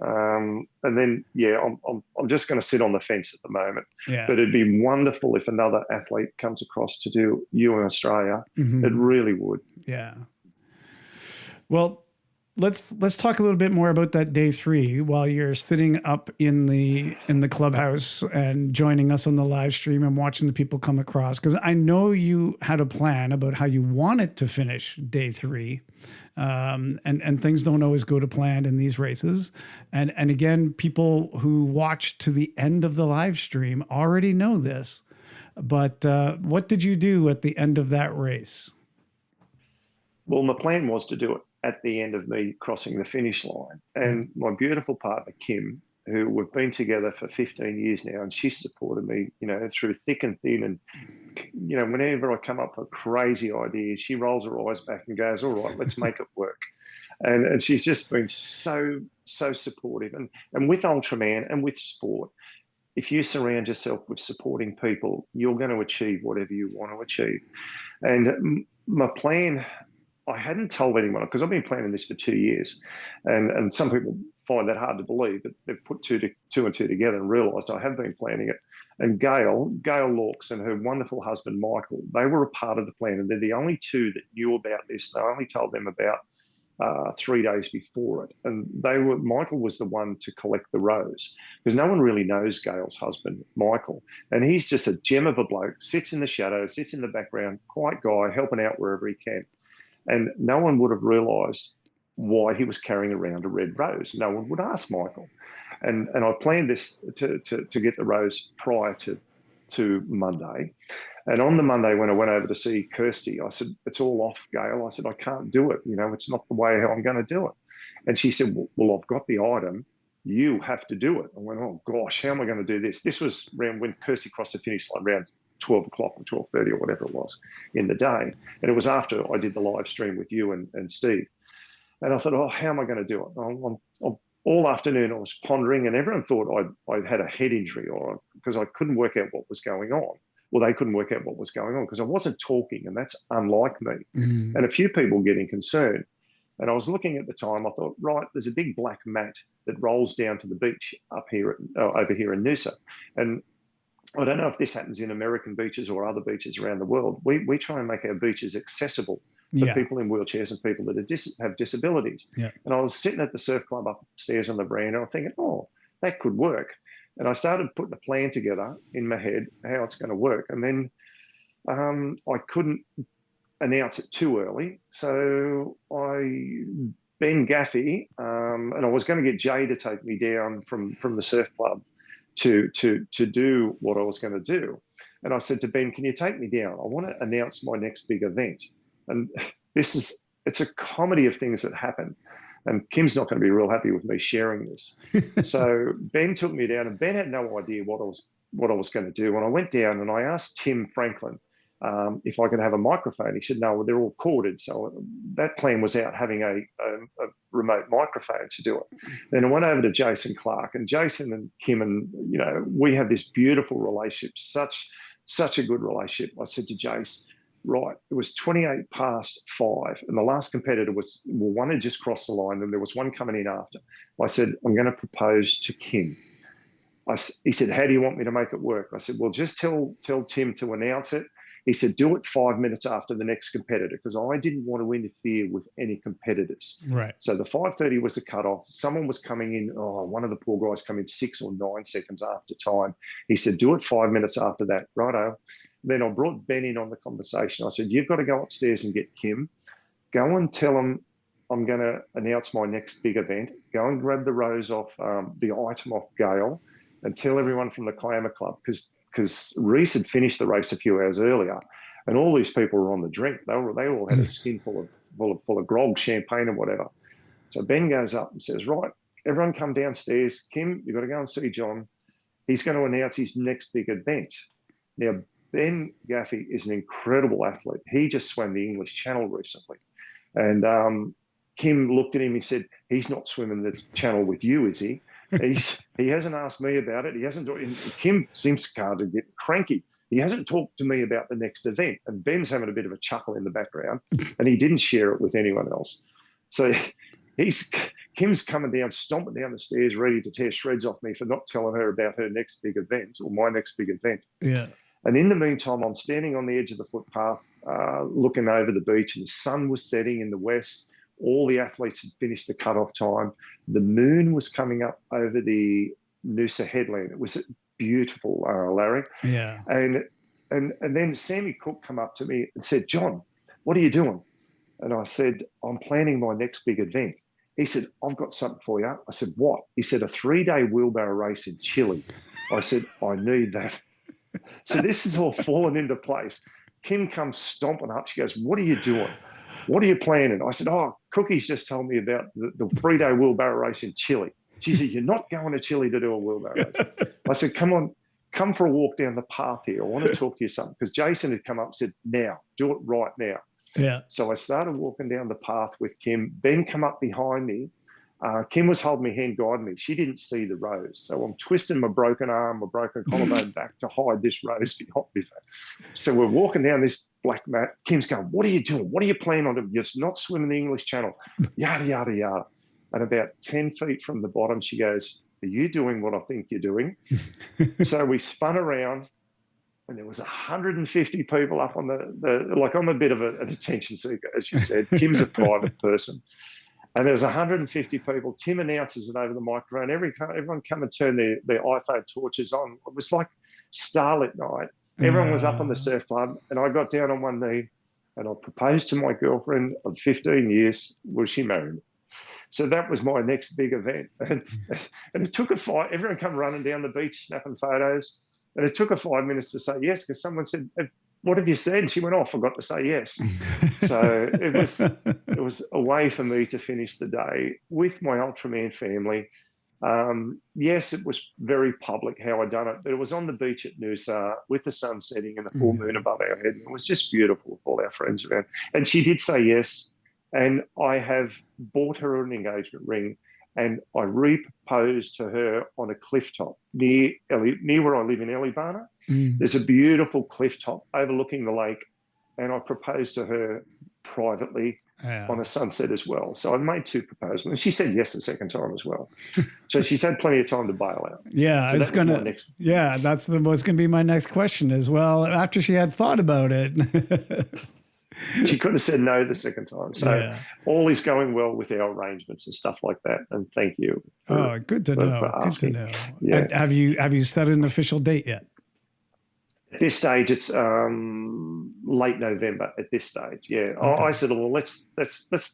Speaker 3: And then, I'm just going to sit on the fence at the moment. Yeah. But it'd be wonderful if another athlete comes across to do you in Australia. Mm-hmm. It really would.
Speaker 2: Yeah. Well, let's talk a little bit more about that day 3 while you're sitting up in the clubhouse and joining us on the live stream and watching the people come across, because I know you had a plan about how you wanted to finish day 3, and things don't always go to plan in these races, and again, people who watch to the end of the live stream already know this, but what did you do at the end of that race?
Speaker 3: Well, my plan was to do it at the end of me crossing the finish line. And my beautiful partner, Kim, who we've been together for 15 years now, and she's supported me, through thick and thin. And, whenever I come up with crazy ideas, she rolls her eyes back and goes, all right, let's make it work. And she's just been so supportive. And with Ultraman and with sport, if you surround yourself with supporting people, you're going to achieve whatever you want to achieve. And my plan, I hadn't told anyone, because I've been planning this for 2 years, and some people find that hard to believe, but they've put two and two together and realised I have been planning it. And Gail Lawks and her wonderful husband, Michael, they were a part of the plan, and they're the only two that knew about this. I only told them about 3 days before it. And Michael was the one to collect the rose, because no one really knows Gail's husband, Michael. And he's just a gem of a bloke, sits in the shadows, sits in the background, quiet guy, helping out wherever he can. And no one would have realised why he was carrying around a red rose. No one would ask Michael. And I planned this to get the rose prior to Monday. And on the Monday, when I went over to see Kirsty, I said, it's all off, Gail. I said, I can't do it. It's not the way how I'm going to do it. And she said, well, I've got the item. You have to do it. I went, oh, gosh, how am I going to do this? This was around when Kirsty crossed the finish line, around 12 o'clock or 12:30 or whatever it was in the day. And it was after I did the live stream with you and Steve. And I thought, oh, how am I going to do it? All afternoon I was pondering, and everyone thought I'd had a head injury, or because I couldn't work out what was going on. Well, they couldn't work out what was going on because I wasn't talking, and that's unlike me. Mm-hmm. And a few people getting concerned. And I was looking at the time, I thought, right, there's a big black mat that rolls down to the beach up here over here in Noosa. And I don't know if this happens in American beaches or other beaches around the world. We try and make our beaches accessible for people in wheelchairs and people that have disabilities.
Speaker 2: Yeah.
Speaker 3: And I was sitting at the surf club upstairs on the veranda, and I'm thinking, oh, that could work. And I started putting a plan together in my head how it's going to work. And then I couldn't announce it too early. So Ben Gaffey, and I was going to get Jay to take me down from the surf club to do what I was going to do. And I said to Ben, can you take me down? I want to announce my next big event. And it's a comedy of things that happen. And Kim's not going to be real happy with me sharing this. So Ben took me down, and Ben had no idea what I was going to do. And I went down and I asked Tim Franklin if I could have a microphone. He said, no, they're all corded. So that plan was out having a remote microphone to do it. Then I went over to Jason Clark, and Jason and Kim, and we have this beautiful relationship, such a good relationship. I said to Jace, right, it was 28 past 5, and the last competitor one had just crossed the line, and there was one coming in after. I said, I'm going to propose to Kim. He said, how do you want me to make it work? I said, well, just tell Tim to announce it. He said, do it 5 minutes after the next competitor, because I didn't want to interfere with any competitors.
Speaker 2: Right.
Speaker 3: So the 5:30 was the cutoff. Someone was coming in, one of the poor guys come in 6 or 9 seconds after time. He said, do it 5 minutes after that. Righto. Then I brought Ben in on the conversation. I said, you've got to go upstairs and get Kim. Go and tell him I'm going to announce my next big event. Go and grab the rose off, the item off Gail, and tell everyone from the Kiama Club, because Reese had finished the race a few hours earlier, and all these people were on the drink. They all had a skin full of grog, champagne, and whatever. So Ben goes up and says, right, everyone come downstairs. Kim, you've got to go and see John. He's going to announce his next big event. Now, Ben Gaffey is an incredible athlete. He just swam the English Channel recently. And Kim looked at him and said, he's not swimming the channel with you, is he? He hasn't asked me about it. He hasn't. Kim seems to get cranky. He hasn't talked to me about the next event. And Ben's having a bit of a chuckle in the background, and he didn't share it with anyone else. So Kim's coming down, stomping down the stairs, ready to tear shreds off me for not telling her about her next big event or my next big event.
Speaker 2: Yeah.
Speaker 3: And in the meantime, I'm standing on the edge of the footpath, looking over the beach, and the sun was setting in the west. All the athletes had finished the cutoff time. The moon was coming up over the Noosa headland. It was beautiful, Larry.
Speaker 2: Yeah.
Speaker 3: And then Sammy Cook come up to me and said, John, what are you doing? And I said, I'm planning my next big event. He said, I've got something for you. I said, what? He said, a 3-day wheelbarrow race in Chile. I said, I need that. So this is all fallen into place. Kim comes stomping up. She goes, what are you doing? What are you planning? I said, Cookie's just told me about the 3-day wheelbarrow race in Chile. She said, you're not going to Chile to do a wheelbarrow race. I said, come for a walk down the path here. I want to talk to you something. Because Jason had come up and said, now, do it right now.
Speaker 2: Yeah.
Speaker 3: So I started walking down the path with Kim. Ben come up behind me. Kim was holding my hand, guiding me. She didn't see the rose. So I'm twisting my broken arm, my broken collarbone back to hide this rose behind me. So we're walking down this black mat. Kim's going, what are you doing? What are you planning on doing? You're not swimming the English Channel. Yada, yada, yada. And about 10 feet from the bottom, she goes, are you doing what I think you're doing? So we spun around, and there was 150 people up on like I'm a bit of a detention seeker, as you said. Kim's a private person. And there was 150 people. Tim announces it over the microphone. Everyone come and turn their iPhone torches on. It was like starlit night. Everyone was up on the surf club, and I got down on one knee, and I proposed to my girlfriend of 15 years. Well, she married me. So that was my next big event. And it took a fight. Everyone come running down the beach, snapping photos. And it took her 5 minutes to say yes, because someone said, what have you said? And she went, I forgot to say yes. So it was a way for me to finish the day with my Ultraman family. Yes, it was very public how I'd done it, but it was on the beach at Noosa with the sun setting and the full moon above our head. It was just beautiful with all our friends around. And she did say yes. And I have bought her an engagement ring, and I reproposed to her on a cliff top near where I live in Ellibana. There's a beautiful cliff top overlooking the lake, and I proposed to her privately on a sunset as well. So I made 2 proposals, and she said yes the second time as well. So she's had plenty of time to bail out.
Speaker 2: Yeah,
Speaker 3: so
Speaker 2: it's gonna. Yeah, that's what's gonna be my next question as well. After she had thought about it,
Speaker 3: she could have said no the second time. So all is going well with our arrangements and stuff like that. And thank you.
Speaker 2: Good to know. Good to know. Yeah. Have you set an official date yet?
Speaker 3: At this stage, it's late November. At this stage, yeah. Okay. I said, well, let's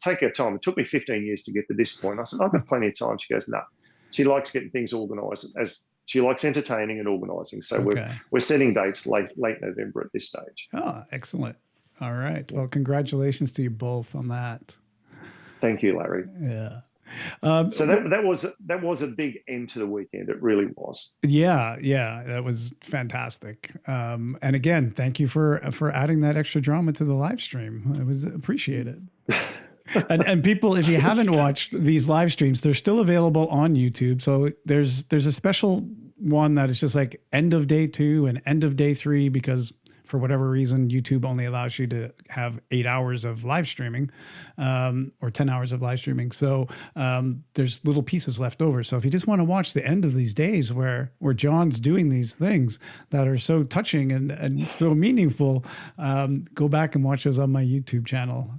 Speaker 3: take our time. It took me 15 years to get to this point. I said, I've got plenty of time. She goes, no. She likes getting things organised, as she likes entertaining and organising. So we're setting dates late November at this stage.
Speaker 2: Oh, excellent. All right. Well, congratulations to you both on that.
Speaker 3: Thank you, Larry.
Speaker 2: Yeah.
Speaker 3: So that was a big end to the weekend. It really was.
Speaker 2: Yeah, that was fantastic. And again, thank you for adding that extra drama to the live stream. It was appreciated. and people, if you haven't watched these live streams, they're still available on YouTube. So there's a special one that is just like end of day 2 and end of day 3 because for whatever reason, YouTube only allows you to have 8 hours of live streaming or 10 hours of live streaming. So there's little pieces left over. So if you just want to watch the end of these days where John's doing these things that are so touching and so meaningful, go back and watch those on my YouTube channel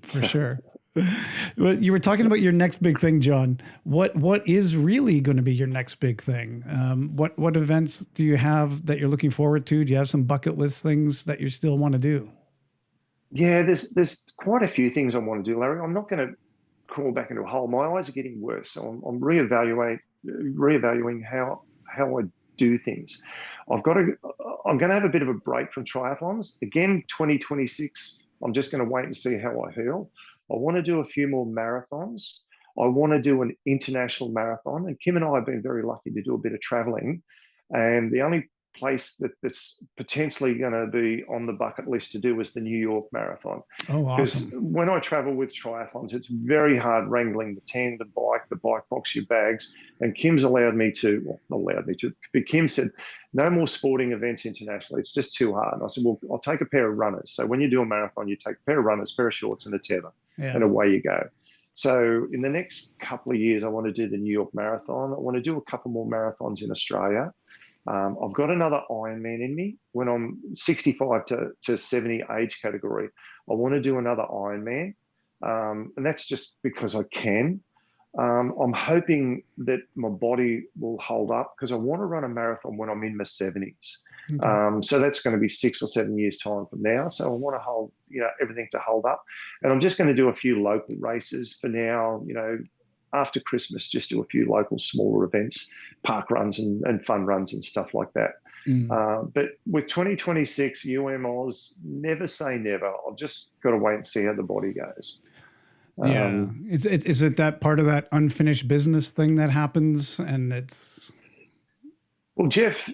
Speaker 2: for sure. Well, you were talking about your next big thing, John. What is really going to be your next big thing? What events do you have that you're looking forward to? Do you have some bucket list things that you still want to do?
Speaker 3: Yeah, there's quite a few things I want to do, Larry. I'm not going to crawl back into a hole. My eyes are getting worse, so I'm reevaluating how I do things. I'm going to have a bit of a break from triathlons again. 2026. I'm just going to wait and see how I heal. I want to do a few more marathons. I want to do an international marathon. And Kim and I have been very lucky to do a bit of traveling. And the only place that's potentially going to be on the bucket list to do is the New York Marathon.
Speaker 2: Oh, awesome.
Speaker 3: Because when I travel with triathlons, it's very hard wrangling the tent, the bike box, your bags. And Kim's allowed me to, well, not allowed me to, but Kim said, no more sporting events internationally. It's just too hard. And I said, well, I'll take a pair of runners. So when you do a marathon, you take a pair of runners, pair of shorts and a tether, and away you go. So in the next couple of years, I want to do the New York Marathon. I want to do a couple more marathons in Australia. I've got another Ironman in me. When I'm 65 to 70 age category, I want to do another Ironman. And that's just because I can. I'm hoping that my body will hold up because I want to run a marathon when I'm in my 70s. Okay. So that's going to be 6 or 7 years time from now. So I want to hold, everything to hold up. And I'm just going to do a few local races for now, after Christmas, just do a few local smaller events, park runs and fun runs and stuff like that. But with 2026 UMOs, never say never. I've just got to wait and see how the body goes.
Speaker 2: Yeah. Is it that part of that unfinished business thing that happens? And it's...
Speaker 3: Well, Jeff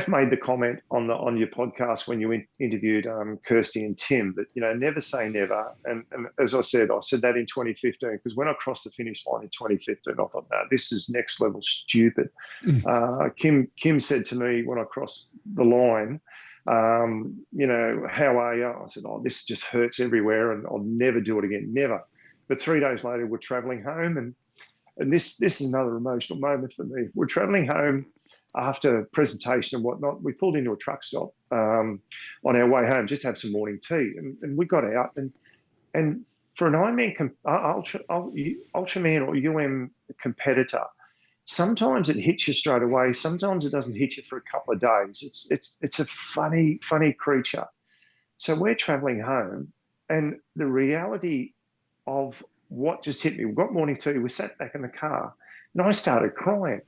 Speaker 3: made the comment on your podcast when you interviewed Kirsty and Tim that, never say never. And as I said that in 2015, because when I crossed the finish line in 2015, I thought, no, this is next level stupid. Kim said to me when I crossed the line, how are you? I said, oh, this just hurts everywhere and I'll never do it again, never. But 3 days later, we're traveling home and this is another emotional moment for me. We're traveling home after presentation and whatnot. We pulled into a truck stop on our way home just to have some morning tea. And we got out and for an Ironman, Ultraman or UM competitor, sometimes it hits you straight away. Sometimes it doesn't hit you for a couple of days. It's a funny creature. So we're traveling home and the reality of what just hit me, we got morning tea, we sat back in the car and I started crying.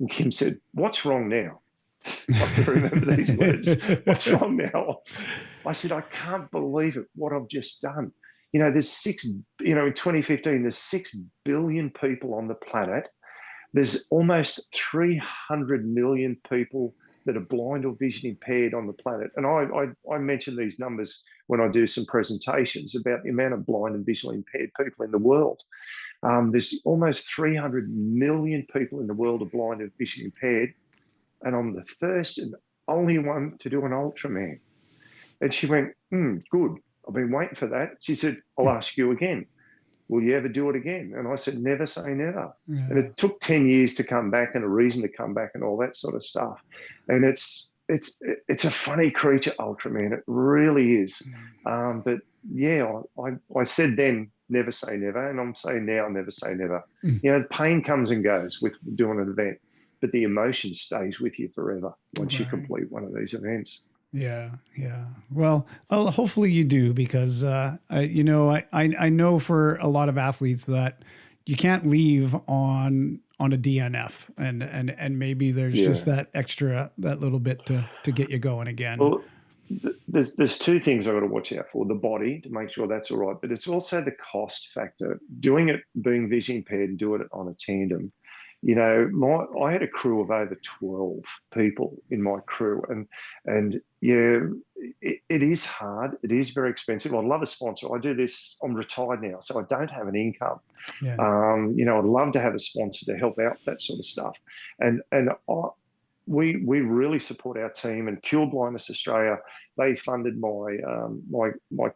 Speaker 3: And Kim said, what's wrong now? I can remember these words. What's wrong now? I said, I can't believe it, what I've just done. There's in 2015, there's 6 billion people on the planet. There's almost 300 million people that are blind or vision impaired on the planet. And I mention these numbers when I do some presentations about the amount of blind and visually impaired people in the world. There's almost 300 million people in the world are blind and vision impaired. And I'm the first and only one to do an Ultraman. And she went, good. I've been waiting for that. She said, I'll ask you again. Will you ever do it again? And I said, never say never.
Speaker 2: Yeah.
Speaker 3: And it took 10 years to come back and a reason to come back and all that sort of stuff. And it's a funny creature, Ultraman. It really is. But yeah, I said then, never say never. And I'm saying now, never say never. Pain comes and goes with doing an event, but the emotion stays with you forever once you complete one of these events.
Speaker 2: Yeah. Well, hopefully you do, because I know for a lot of athletes that you can't leave on a DNF, and maybe there's just that little bit to get you going again.
Speaker 3: Well, there's two things I've got to watch out for: the body, to make sure that's all right, but it's also the cost factor. Doing it, being vision impaired, and doing it on a tandem. I had a crew of over 12 people in my crew, and yeah, it is hard. It is very expensive. I'd love a sponsor. I do this. I'm retired now, so I don't have an income.
Speaker 2: Yeah.
Speaker 3: I'd love to have a sponsor to help out that sort of stuff. We really support our team, and Cure Blindness Australia, they funded my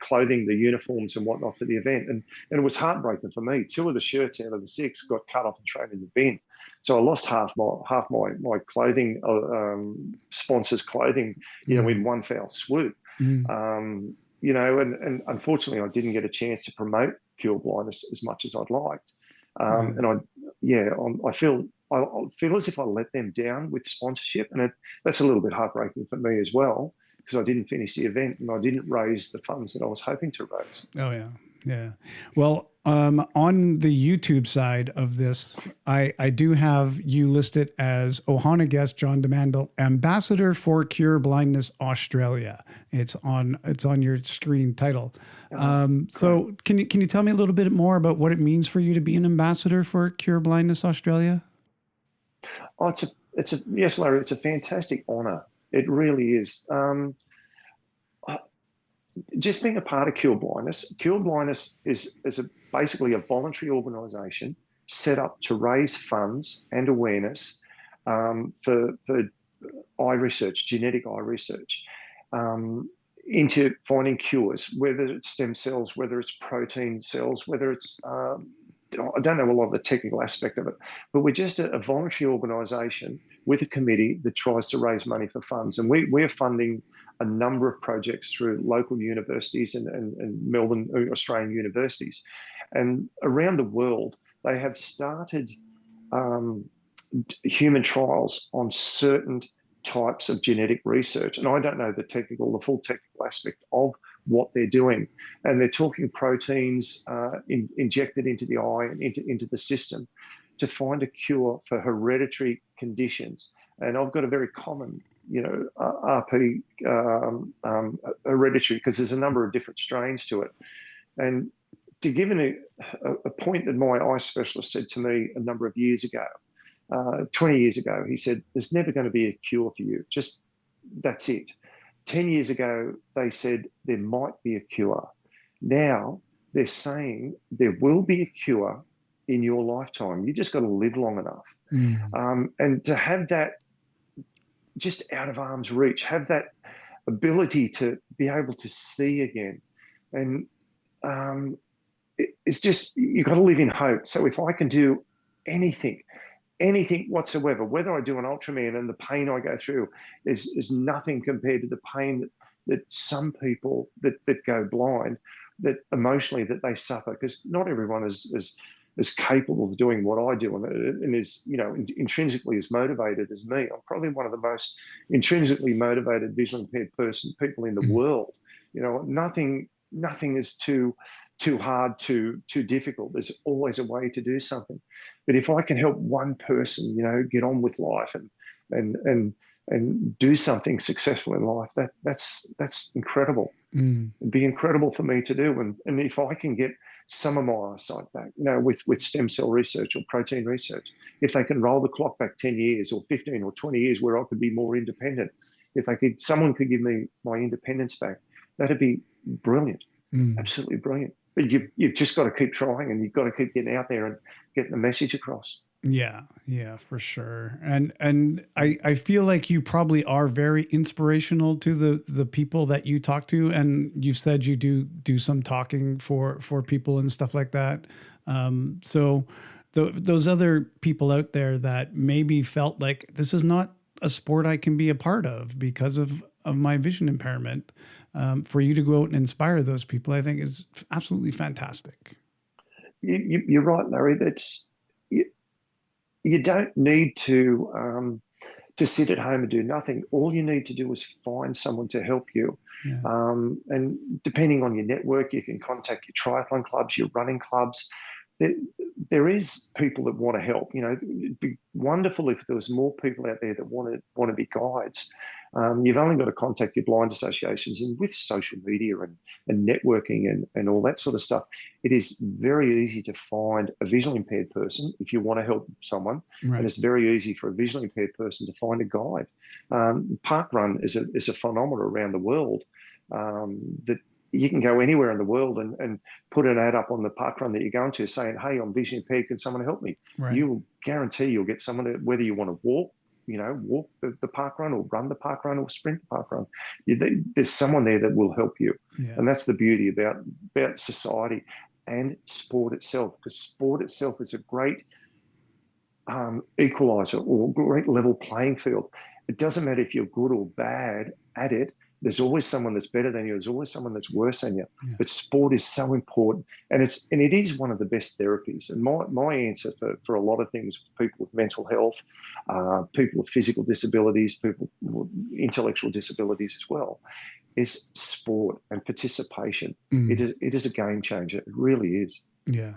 Speaker 3: clothing, the uniforms and whatnot for the event, and it was heartbreaking for me. 2 of the shirts out of the 6 got cut off and thrown in the bin, so I lost half my clothing sponsors' clothing, in one foul swoop. And unfortunately, I didn't get a chance to promote Cure Blindness as much as I'd liked, and I feel as if I let them down with sponsorship, and that's a little bit heartbreaking for me as well, because I didn't finish the event and I didn't raise the funds that I was hoping to raise.
Speaker 2: Oh yeah. Well, on the YouTube side of this, I do have you listed as Ohana guest John Domandl, ambassador for Cure Blindness Australia. It's on your screen title. So can you tell me a little bit more about what it means for you to be an ambassador for Cure Blindness Australia?
Speaker 3: Oh, yes, Larry, it's a fantastic honour. It really is. Just being a part of Cure Blindness is basically a voluntary organisation set up to raise funds and awareness for eye research, genetic eye research, into finding cures, whether it's stem cells, whether it's protein cells, whether it's I don't know a lot of the technical aspect of it, but we're just a voluntary organisation with a committee that tries to raise money for funds. And we're funding a number of projects through local universities and Melbourne Australian universities. And around the world, they have started human trials on certain types of genetic research. And I don't know the full technical aspect of what they're doing. And they're talking proteins injected into the eye and into the system to find a cure for hereditary conditions. And I've got a very common, RP hereditary, because there's a number of different strains to it. And to give a point that my eye specialist said to me a number of years ago, 20 years ago, he said, there's never going to be a cure for you. Just that's it. 10 years ago, they said there might be a cure. Now they're saying there will be a cure in your lifetime. You just got to live long enough. And to have that just out of arm's reach, have that ability to be able to see again. And it's just, you've got to live in hope. So if I can do anything whatsoever, whether I do an Ultraman and the pain I go through is nothing compared to the pain that some people that go blind, that emotionally that they suffer, because not everyone is capable of doing what I do and is, intrinsically as motivated as me. I'm probably one of the most intrinsically motivated visually impaired people in the world. Nothing is too hard, too difficult. There's always a way to do something. But if I can help one person, get on with life and do something successful in life, that's incredible. It'd be incredible for me to do. And if I can get some of my eyesight back, with stem cell research or protein research, if they can roll the clock back 10 years or 15 or 20 years where I could be more independent, someone could give me my independence back, that'd be brilliant. Absolutely brilliant. But you've just got to keep trying, and you've got to keep getting out there and getting the message across.
Speaker 2: Yeah, for sure. And I feel like you probably are very inspirational to the people that you talk to. And you said you do some talking for people and stuff like that. So those other people out there that maybe felt like this is not a sport I can be a part of because of my vision impairment, for you to go out and inspire those people, I think is absolutely fantastic.
Speaker 3: You're right, Larry. You don't need to sit at home and do nothing. All you need to do is find someone to help you.
Speaker 2: Yeah.
Speaker 3: And depending on your network, you can contact your triathlon clubs, your running clubs. There is people that want to help. It'd be wonderful if there was more people out there that want to be guides. You've only got to contact your blind associations, and with social media and networking and all that sort of stuff, it is very easy to find a visually impaired person if you want to help someone,
Speaker 2: Right.
Speaker 3: and it's very easy for a visually impaired person to find a guide. Parkrun is a phenomenon around the world that you can go anywhere in the world and put an ad up on the parkrun that you're going to saying, "Hey, I'm visually impaired. Can someone help me?"
Speaker 2: Right.
Speaker 3: You will guarantee you'll get someone, whether you want to walk the parkrun or run the parkrun or sprint the parkrun. There's someone there that will help you.
Speaker 2: Yeah.
Speaker 3: And that's the beauty about society and sport itself, because sport itself is a great equalizer or great level playing field. It doesn't matter if you're good or bad at it. There's always someone that's better than you. There's always someone that's worse than you.
Speaker 2: Yeah.
Speaker 3: But sport is so important, and it is one of the best therapies. And my answer for a lot of things, people with mental health, people with physical disabilities, people with intellectual disabilities as well, is sport and participation. It is a game changer. It really is.
Speaker 2: Yeah.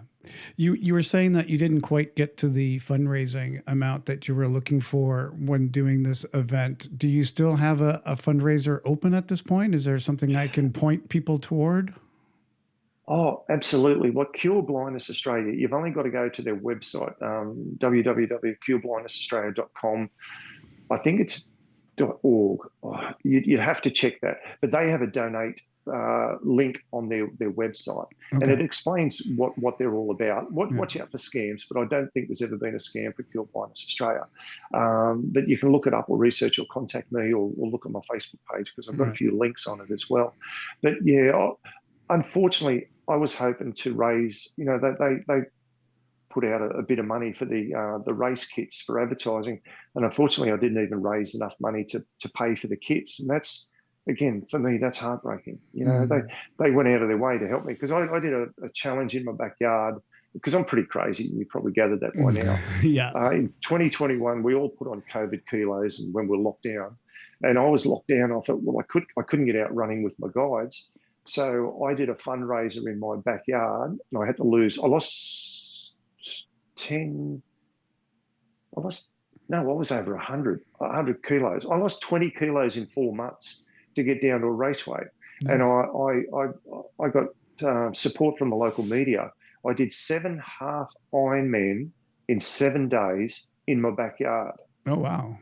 Speaker 2: You were saying that you didn't quite get to the fundraising amount that you were looking for when doing this event. Do you still have a fundraiser open at this point? Is there something I can point people toward?
Speaker 3: Oh, absolutely. What Cure Blindness Australia, you've only got to go to their website, www.cureblindnessaustralia.com. I think it's .org. Oh, you'd have to check that. But they have a donate link on their website,
Speaker 2: Okay.
Speaker 3: and it explains what they're all about. Watch out for scams, but I don't think there's ever been a scam for Cure Blindness Australia. But you can look it up or research or contact me or look at my Facebook page, because I've got a few links on it as well. But yeah, unfortunately, I was hoping to raise, they put out a bit of money for the race kits for advertising, and unfortunately I didn't even raise enough money to pay for the kits, and that's, again, for me, that's heartbreaking. They went out of their way to help me, because I did a challenge in my backyard, because I'm pretty crazy. You probably gathered that by now.
Speaker 2: Yeah.
Speaker 3: In 2021, we all put on COVID kilos, and when we were locked down, and I was locked down, I thought, well, I couldn't get out running with my guides, so I did a fundraiser in my backyard, and I lost 10. I was over 100 kilos. I lost 20 kilos in 4 months to get down to a race weight. Nice. And I got support from the local media. I did 7 half Ironman in 7 days in my backyard.
Speaker 2: Oh, wow.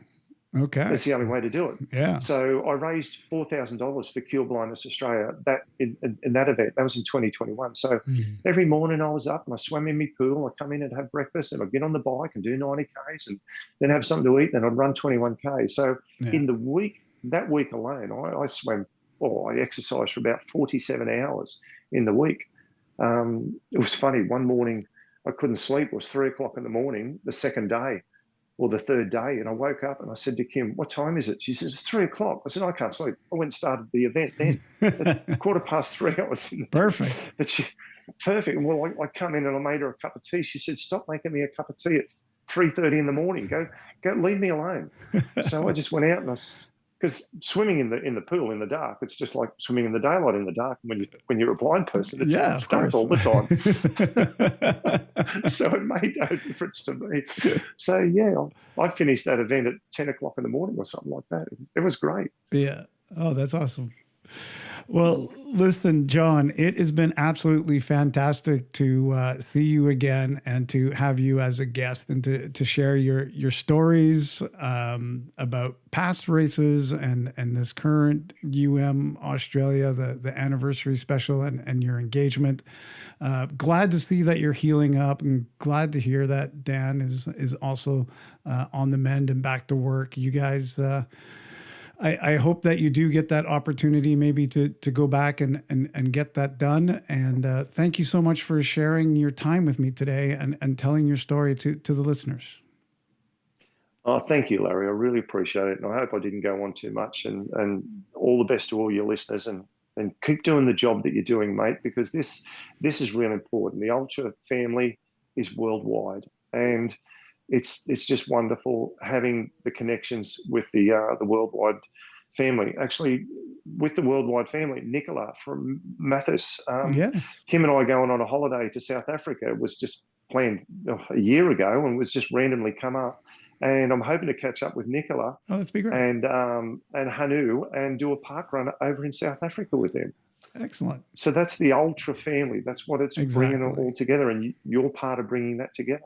Speaker 2: Okay.
Speaker 3: That's the only way to do it.
Speaker 2: Yeah.
Speaker 3: So I raised $4,000 for Cure Blindness Australia in that event. That was in 2021. So every morning I was up and I swam in my pool. I come in and have breakfast, and I'd get on the bike and do 90 Ks and then have something to eat. And I'd run 21 Ks. So in that week alone, I swam, I exercised for about 47 hours in the week. It was funny. One morning I couldn't sleep. It was 3 o'clock in the morning, the second day, or the third day. And I woke up and I said to Kim, "What time is it?" She says, "It's 3 o'clock." I said, "I can't sleep." I went and started the event then. At 3:15, I was in the
Speaker 2: Perfect.
Speaker 3: But perfect. Well, I come in and I made her a cup of tea. She said, "Stop making me a cup of tea at 3:30 in the morning. Go, leave me alone." So I just went out and because swimming in the pool in the dark, it's just like swimming in the daylight in the dark. When you're a blind person, it's dark all the time. So it made no difference to me. So I finished that event at 10 o'clock in the morning or something like that. It was great.
Speaker 2: Yeah. Oh, that's awesome. Well, listen, John, it has been absolutely fantastic to see you again and to have you as a guest and to share your stories about past races and this current Australia, the anniversary special and your engagement. Glad to see that you're healing up, and glad to hear that Dan is also on the mend and back to work. You guys, I hope that you do get that opportunity maybe to go back and get that done. And thank you so much for sharing your time with me today and telling your story to the listeners.
Speaker 3: Oh, thank you, Larry. I really appreciate it. And I hope I didn't go on too much. And all the best to all your listeners. And keep doing the job that you're doing, mate, because this is really important. The Ultra family is worldwide. And it's just wonderful having the connections with the worldwide family. Actually, with the worldwide family, Nicola from Mathis,
Speaker 2: Yes.
Speaker 3: Kim and I going on a holiday to South Africa was just planned a year ago and was just randomly come up. And I'm hoping to catch up with Nicola
Speaker 2: Oh, that's be great.
Speaker 3: and Hanu and do a park run over in South Africa with them.
Speaker 2: Excellent.
Speaker 3: So that's the Ultra family. That's what it's bringing it
Speaker 2: Exactly.
Speaker 3: all together. And you're part of bringing that together.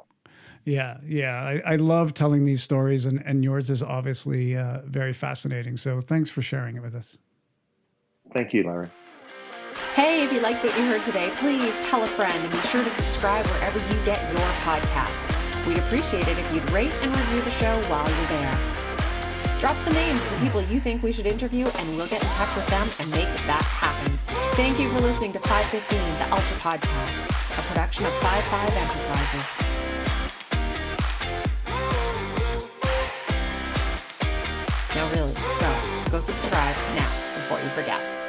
Speaker 2: Yeah. I love telling these stories, and yours is obviously very fascinating. So thanks for sharing it with us.
Speaker 3: Thank you, Larry.
Speaker 1: Hey, if you liked what you heard today, please tell a friend and be sure to subscribe wherever you get your podcasts. We'd appreciate it if you'd rate and review the show while you're there. Drop the names of the people you think we should interview, and we'll get in touch with them and make that happen. Thank you for listening to 515, the Ultra Podcast, a production of 55 Enterprises. Now really, go subscribe now before you forget.